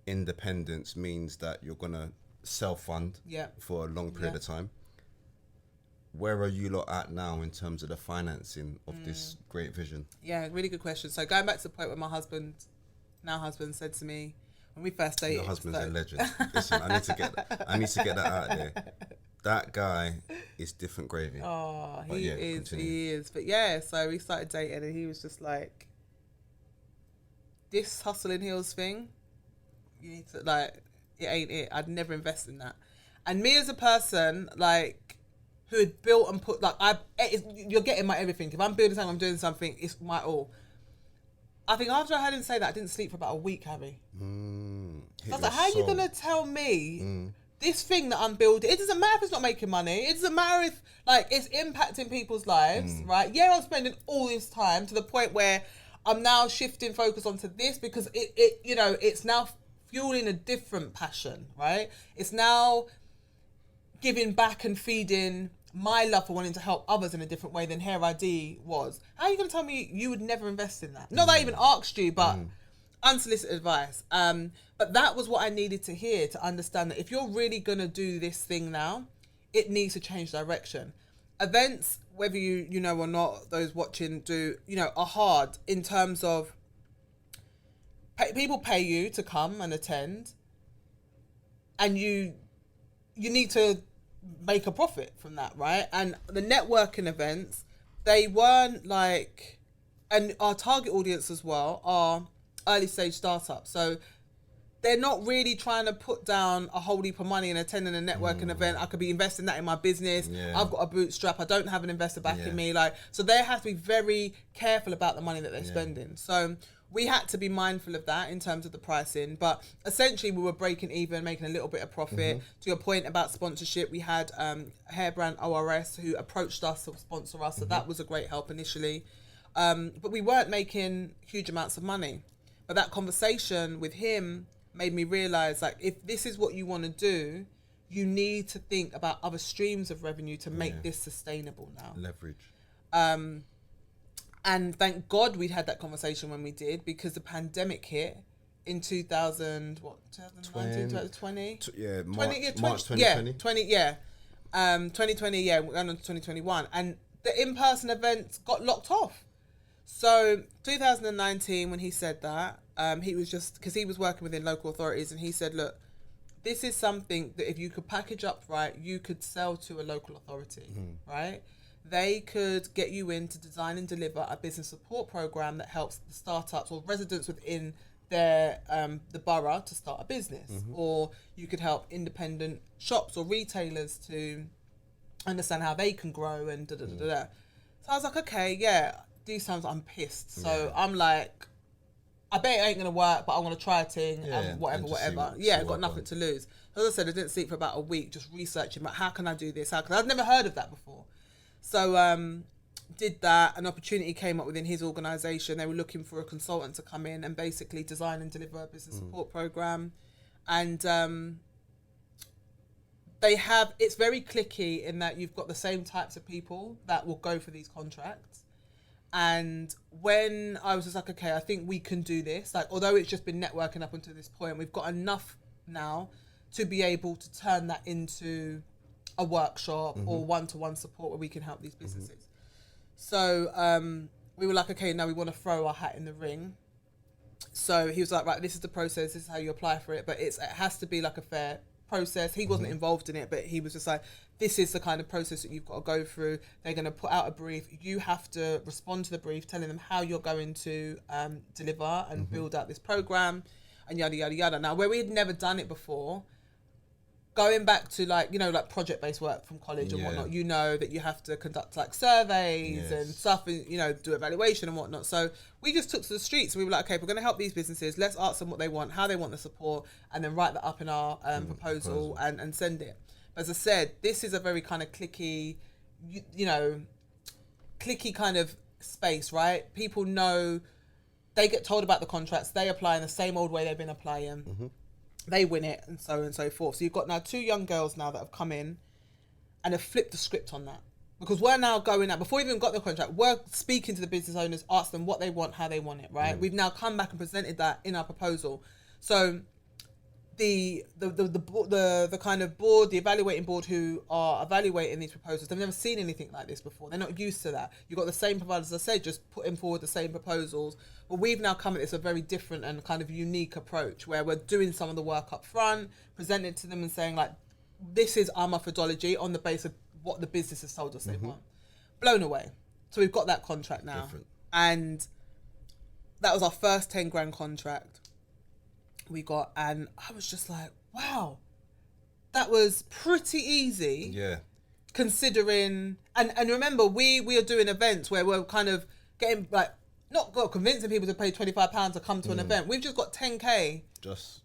independence means that you're gonna self-fund for a long period of time. Where are you lot at now in terms of the financing of this great vision? Yeah, really good question. So going back to the point where my now husband said to me when we first dated. Your husband's a legend. Listen, I need to get that out there. That guy is different gravy. Oh, he is. But yeah, so we started dating, and he was just like, this Hustling Heels thing, you need to, like, it ain't it. I'd never invest in that. And me as a person, like, who had built and put, like, you're getting my everything. If I'm building something, I'm doing something, it's my all. I think after I heard him say that, I didn't sleep for about a week, Harry. I was like, how are you going to tell me this thing that I'm building? It doesn't matter if it's not making money. It doesn't matter if, like, it's impacting people's lives, right? Yeah, I'm spending all this time to the point where I'm now shifting focus onto this, because it you know, it's now fueling a different passion, right? It's now giving back and feeding my love for wanting to help others in a different way than Hair-iD was. How are you going to tell me you would never invest in that? Not that I even asked you, but unsolicited advice. But that was what I needed to hear, to understand that if you're really going to do this thing now, it needs to change direction. Events, whether you know or not, those watching are hard in terms of people pay you to come and attend, and you need to make a profit from that, right? And the networking events, they weren't like, and our target audience as well are early stage startups, so they're not really trying to put down a whole heap of money and attending a networking event. I could be investing that in my business. I've got a bootstrap. I don't have an investor backing me. So they have to be very careful about the money that they're spending. So we had to be mindful of that in terms of the pricing. But essentially, we were breaking even, making a little bit of profit. To your point about sponsorship, we had hair brand ORS who approached us to sponsor us. So that was a great help initially. But we weren't making huge amounts of money. But that conversation with him made me realize, like, if this is what you want to do, you need to think about other streams of revenue to make this sustainable now. Leverage. And thank God we'd had that conversation when we did, because the pandemic hit in 2019, 2020? March 2020. 2020, we're going on to 2021. And the in-person events got locked off. So 2019, when he said that, he was just, because he was working within local authorities, and he said, look, this is something that if you could package up right, you could sell to a local authority, right? They could get you in to design and deliver a business support program that helps the startups or residents within their the borough to start a business. Or you could help independent shops or retailers to understand how they can grow and da-da-da-da. So I was like, okay, yeah, these times I'm pissed. So I'm like, I bet it ain't going to work, but I'm going to try a thing and whatever. Got nothing to lose. As I said, I didn't sleep for about a week just researching about how can I do this? Because I'd never heard of that before. So did that. An opportunity came up within his organisation. They were looking for a consultant to come in and basically design and deliver a business support program. And it's very cliquey in that you've got the same types of people that will go for these contracts. And when I was just like, okay, I think we can do this. Like, although it's just been networking up until this point, we've got enough now to be able to turn that into a workshop or one-to-one support where we can help these businesses. So we were like, okay, now we want to throw our hat in the ring. So he was like, right, this is the process. This is how you apply for it. But it has to be like a fair process. He wasn't involved in it, but he was just like, this is the kind of process that you've got to go through. They're going to put out a brief. You have to respond to the brief, telling them how you're going to deliver and build out this program and yada, yada, yada. Now, where we had never done it before, going back to like, you know, like project-based work from college and whatnot, you know that you have to conduct like surveys and stuff and, you know, do evaluation and whatnot. So we just took to the streets and we were like, okay, we're going to help these businesses. Let's ask them what they want, how they want the support, and then write that up in our proposal and send it. But as I said, this is a very kind of clicky, you know, clicky kind of space, right? People know, they get told about the contracts, they apply in the same old way they've been applying. They win it, and so on and so forth. So you've got now 2 young girls now that have come in and have flipped the script on that. Because we're now going out, before we even got the contract, we're speaking to the business owners, ask them what they want, how they want it, right? We've now come back and presented that in our proposal. So the kind of board, the evaluating board who are evaluating these proposals, they've never seen anything like this before. They're not used to that. You've got the same providers, as I said, just putting forward the same proposals. But we've now come at this a very different and kind of unique approach where we're doing some of the work up front, presenting it to them and saying like, this is our methodology on the basis of what the business has told us they want. Blown away. So we've got that contract now. Different. And that was our first 10 grand contract we got, and I was just like, wow, that was pretty easy. Yeah. Considering, and remember, we are doing events where we're kind of getting like, not convincing people to pay £25 to come to an event. We've just got 10k Just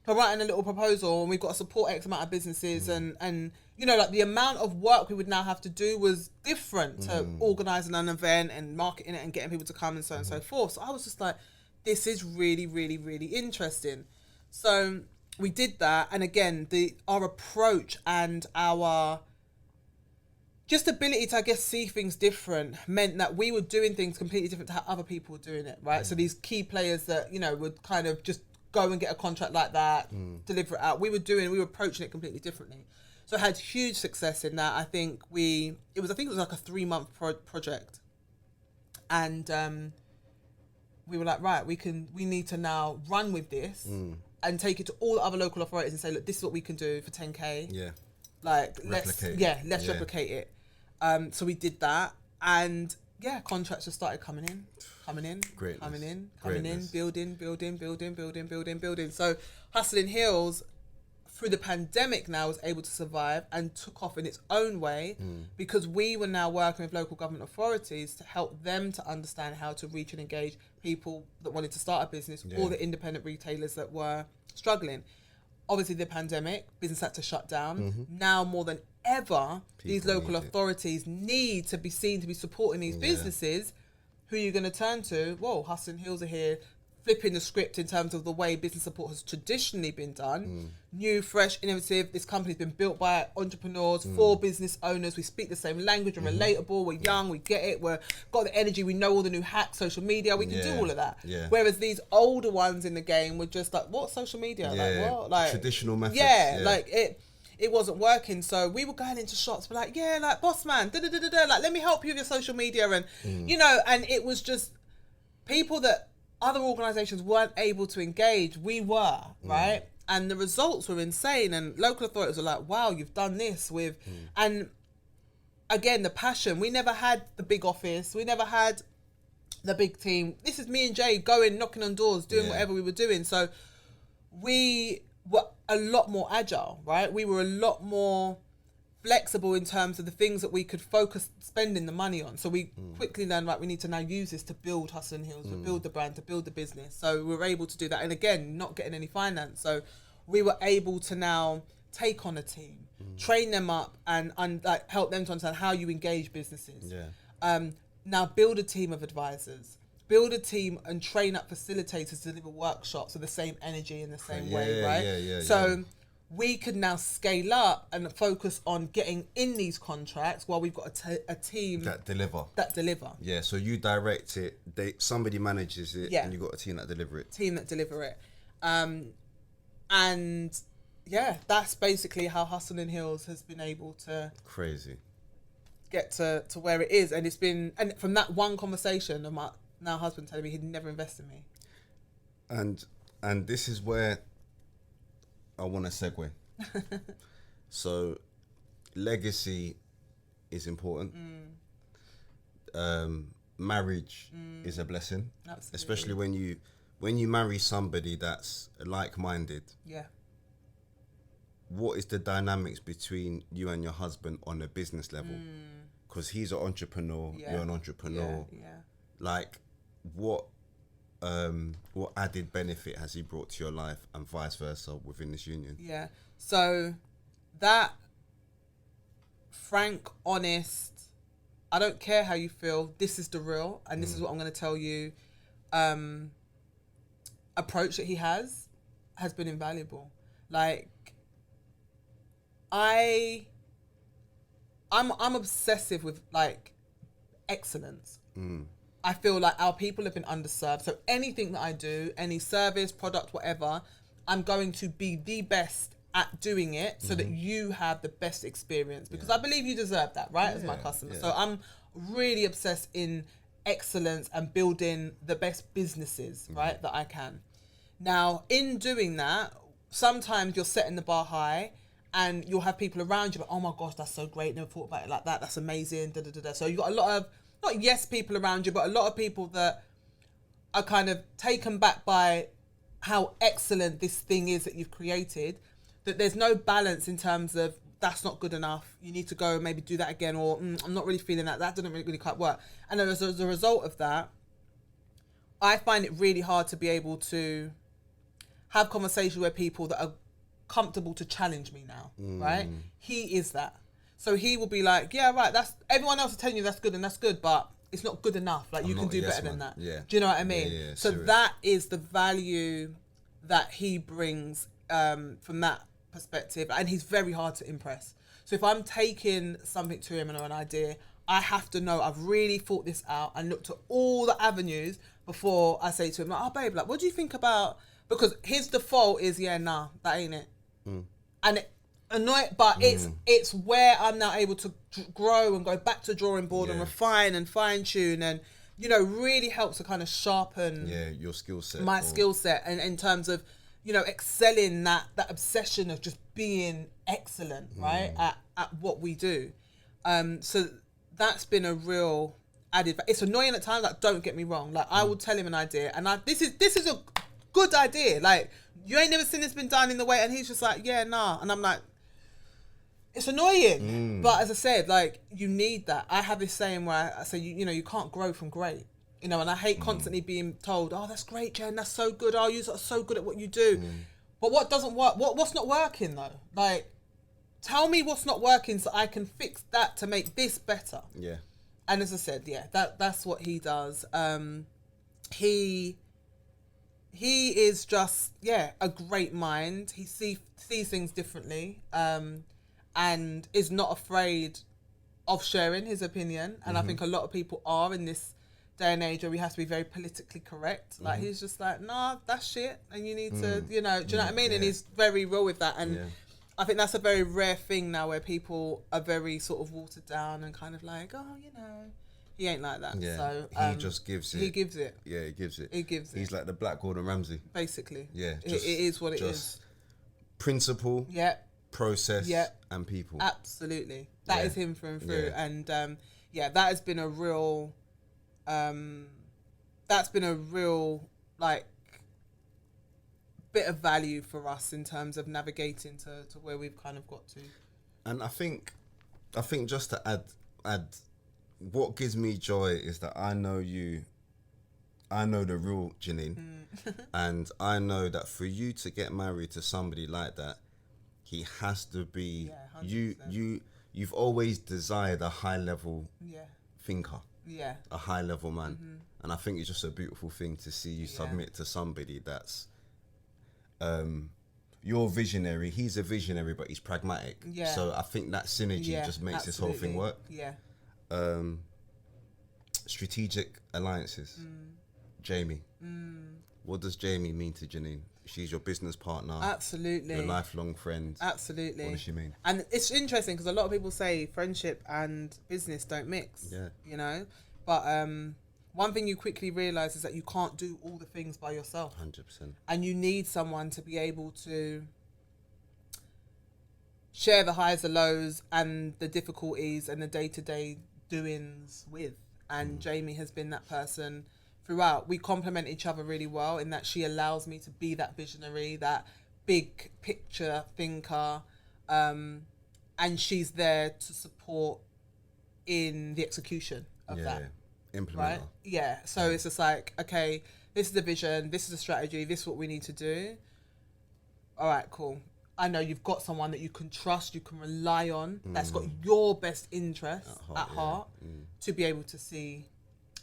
for writing a little proposal, and we've got to support X amount of businesses, and you know, like the amount of work we would now have to do was different to organising an event and marketing it and getting people to come and so on and so forth. So I was just like, this is really, really, really interesting. So we did that, and again, our approach and our just ability to, I guess, see things different meant that we were doing things completely different to how other people were doing it, right? So these key players that, you know, would kind of just go and get a contract like that, deliver it out. We were approaching it completely differently. So I had huge success in that. I think it was like a 3-month project. And we were like, right, we need to now run with this and take it to all the other local authorities and say, look, this is what we can do for 10k. Yeah. Like, let's replicate it. So we did that, and contracts just started coming in, building. So Hustling Hills, through the pandemic now, was able to survive and took off in its own way because we were now working with local government authorities to help them to understand how to reach and engage people that wanted to start a business or the independent retailers that were struggling. Obviously, the pandemic, business had to shut down. Now more than ever, these local authorities need to be seen to be supporting these businesses. Who are you going to turn to? Whoa, Hustling Hills are here, flipping the script in terms of the way business support has traditionally been done. New, fresh, innovative. This company's been built by entrepreneurs, for business owners. We speak the same language, we're relatable, we're young, we get it, we've got the energy, we know all the new hacks, social media, we can do all of that. Yeah. Whereas these older ones in the game were just like, what, social media? Like, what? Like, traditional methods. Like it wasn't working. So we were going into shops, like, like, boss man, like, let me help you with your social media. And, you know, and it was just people that other organisations weren't able to engage. We were, right? And the results were insane. And local authorities were like, wow, you've done this with... And again, the passion. We never had the big office. We never had the big team. This is me and Jay going, knocking on doors, doing whatever we were doing. So we were a lot more agile, right? We were a lot more flexible in terms of the things that we could focus spending the money on. So we quickly learned, right, we need to now use this to build Hustling Hills, to build the brand, to build the business. So we were able to do that. And again, not getting any finance. So we were able to now take on a team, train them up and like help them to understand how you engage businesses. Now build a team of advisors, build a team and train up facilitators to deliver workshops with the same energy in the same way, right? So we could now scale up and focus on getting in these contracts while we've got a team that deliver. Yeah, so you direct it, somebody manages it, and you've got a team that deliver it. And yeah, that's basically how Hustling Hills has been able to get to where it is. And it's been, and from that one conversation of my now husband telling me he'd never invest in me. And this is where I want to segue. So legacy is important. Marriage is a blessing. Absolutely. Especially when you marry somebody that's like-minded. what is the dynamics between you and your husband on a business level? Because he's an entrepreneur, you're an entrepreneur. Like, what added benefit has he brought to your life, and vice versa within this union? So that frank, honest, I don't care how you feel, this is the real, and this is what I'm going to tell you, approach that he has been invaluable. Like, I'm obsessive with like excellence. I feel like our people have been underserved. So anything that I do, any service, product, whatever, I'm going to be the best at doing it so that you have the best experience, because I believe you deserve that, right? As my customer. So I'm really obsessed in excellence and building the best businesses, right, that I can. Now, in doing that, sometimes you're setting the bar high, and you'll have people around you, but oh my gosh, that's so great, never thought about it like that, that's amazing, da da da da. So you've got a lot of, not yes people around you, but a lot of people that are kind of taken back by how excellent this thing is that you've created, that there's no balance in terms of, that's not good enough, you need to go and maybe do that again, or I'm not really feeling that didn't really quite work. And as a result of that, I find it really hard to be able to have conversations with people that are comfortable to challenge me now, right? He is that. So he will be like, yeah, right, that's, everyone else is telling you that's good, but it's not good enough. Like, you can do better than that. Do you know what I mean? So serious. That is the value that he brings from that perspective. And he's very hard to impress. So if I'm taking something to him and an idea, I have to know I've really thought this out and looked at all the avenues before I say to him, like, oh, babe, like, what do you think about... Because his default is, yeah, nah, that ain't it. And it annoying, but it's where I'm now able to grow and go back to drawing board and refine and fine tune, and you know, really helps to kind of sharpen your skill set, my skill set, and in terms of, you know, excelling that obsession of just being excellent, right, at what we do. So that's been a real added. It's annoying at times. Like, don't get me wrong. Like, I will tell him an idea, and this is a good idea. Like, you ain't never seen this been done in the way, and he's just like, yeah, nah. And I'm like, it's annoying. But as I said, like, you need that. I have this saying where I say, you know, you can't grow from great. You know, and I hate constantly being told, oh, that's great, Jen, that's so good. Oh, you're so good at what you do. But what doesn't work? What's not working, though? Like, tell me what's not working so I can fix that to make this better. Yeah. And as I said, that's what he does. He is just, a great mind. He sees things differently, and is not afraid of sharing his opinion. And I think a lot of people are in this day and age where we have to be very politically correct. Like, he's just like, nah, that's shit, and you need to, you know, do you know what I mean? And he's very real with that. And I think that's a very rare thing now, where people are very sort of watered down and kind of like, oh, you know. He ain't like that. Yeah. So he just gives it. He gives it. Yeah, he gives it. He gives it. He's like the Black Gordon Ramsay. Basically. Yeah. It is what it is. Principle. Yeah. Process. And people. Absolutely. That is him through and through. And that has been a real like bit of value for us in terms of navigating to where we've kind of got to. And I think just to add what gives me joy is that I know the real Jenine, and I know that for you to get married to somebody like that, he has to be you've always desired a high level thinker, a high level man, and I think it's just a beautiful thing to see you submit to somebody that's you're visionary, he's a visionary, but he's pragmatic. So I think that synergy just makes this whole thing work. Strategic alliances. Jamie. What does Jamie mean to Jenine? She's your business partner. Absolutely. Your lifelong friend. Absolutely. What does she mean? And it's interesting because a lot of people say friendship and business don't mix. You know? But one thing you quickly realise is that you can't do all the things by yourself. 100%. And you need someone to be able to share the highs, the lows, and the difficulties and the day-to-day doings with. And Jamie has been that person throughout. We complement each other really well in that she allows me to be that visionary, that big picture thinker, and she's there to support in the execution of that. Implementer. Right? Yeah. So it's just like, okay, this is the vision, this is the strategy, this is what we need to do. All right, cool. I know you've got someone that you can trust, you can rely on, that's got your best interests at heart to be able to see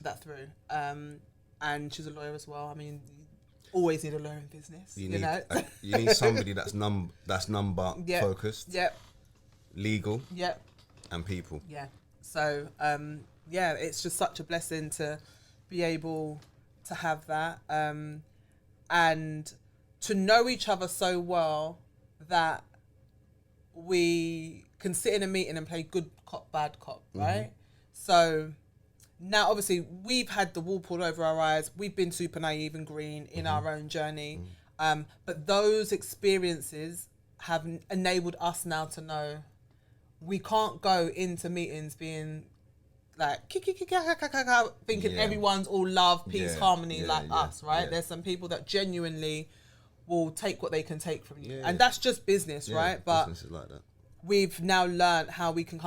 that through. And she's a lawyer as well. I mean, you always need a lawyer in business. You know, you need somebody that's number focused. Yep. Legal. Yep. And people. Yeah. So it's just such a blessing to be able to have that, and to know each other so well that we can sit in a meeting and play good cop, bad cop, right? So now, obviously, we've had the wool pulled over our eyes. We've been super naive and green in our own journey. But those experiences have enabled us now to know we can't go into meetings being like thinking everyone's all love, peace, harmony like us, right? There's some people that genuinely will take what they can take from you, and that's just business, right? But business is like that. We've now learned how we can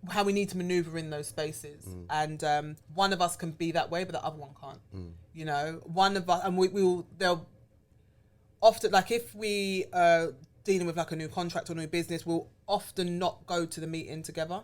how we need to maneuver in those spaces, and one of us can be that way, but the other one can't. You know, one of us, and they'll often, like, if we are dealing with like a new contract or new business, we'll often not go to the meeting together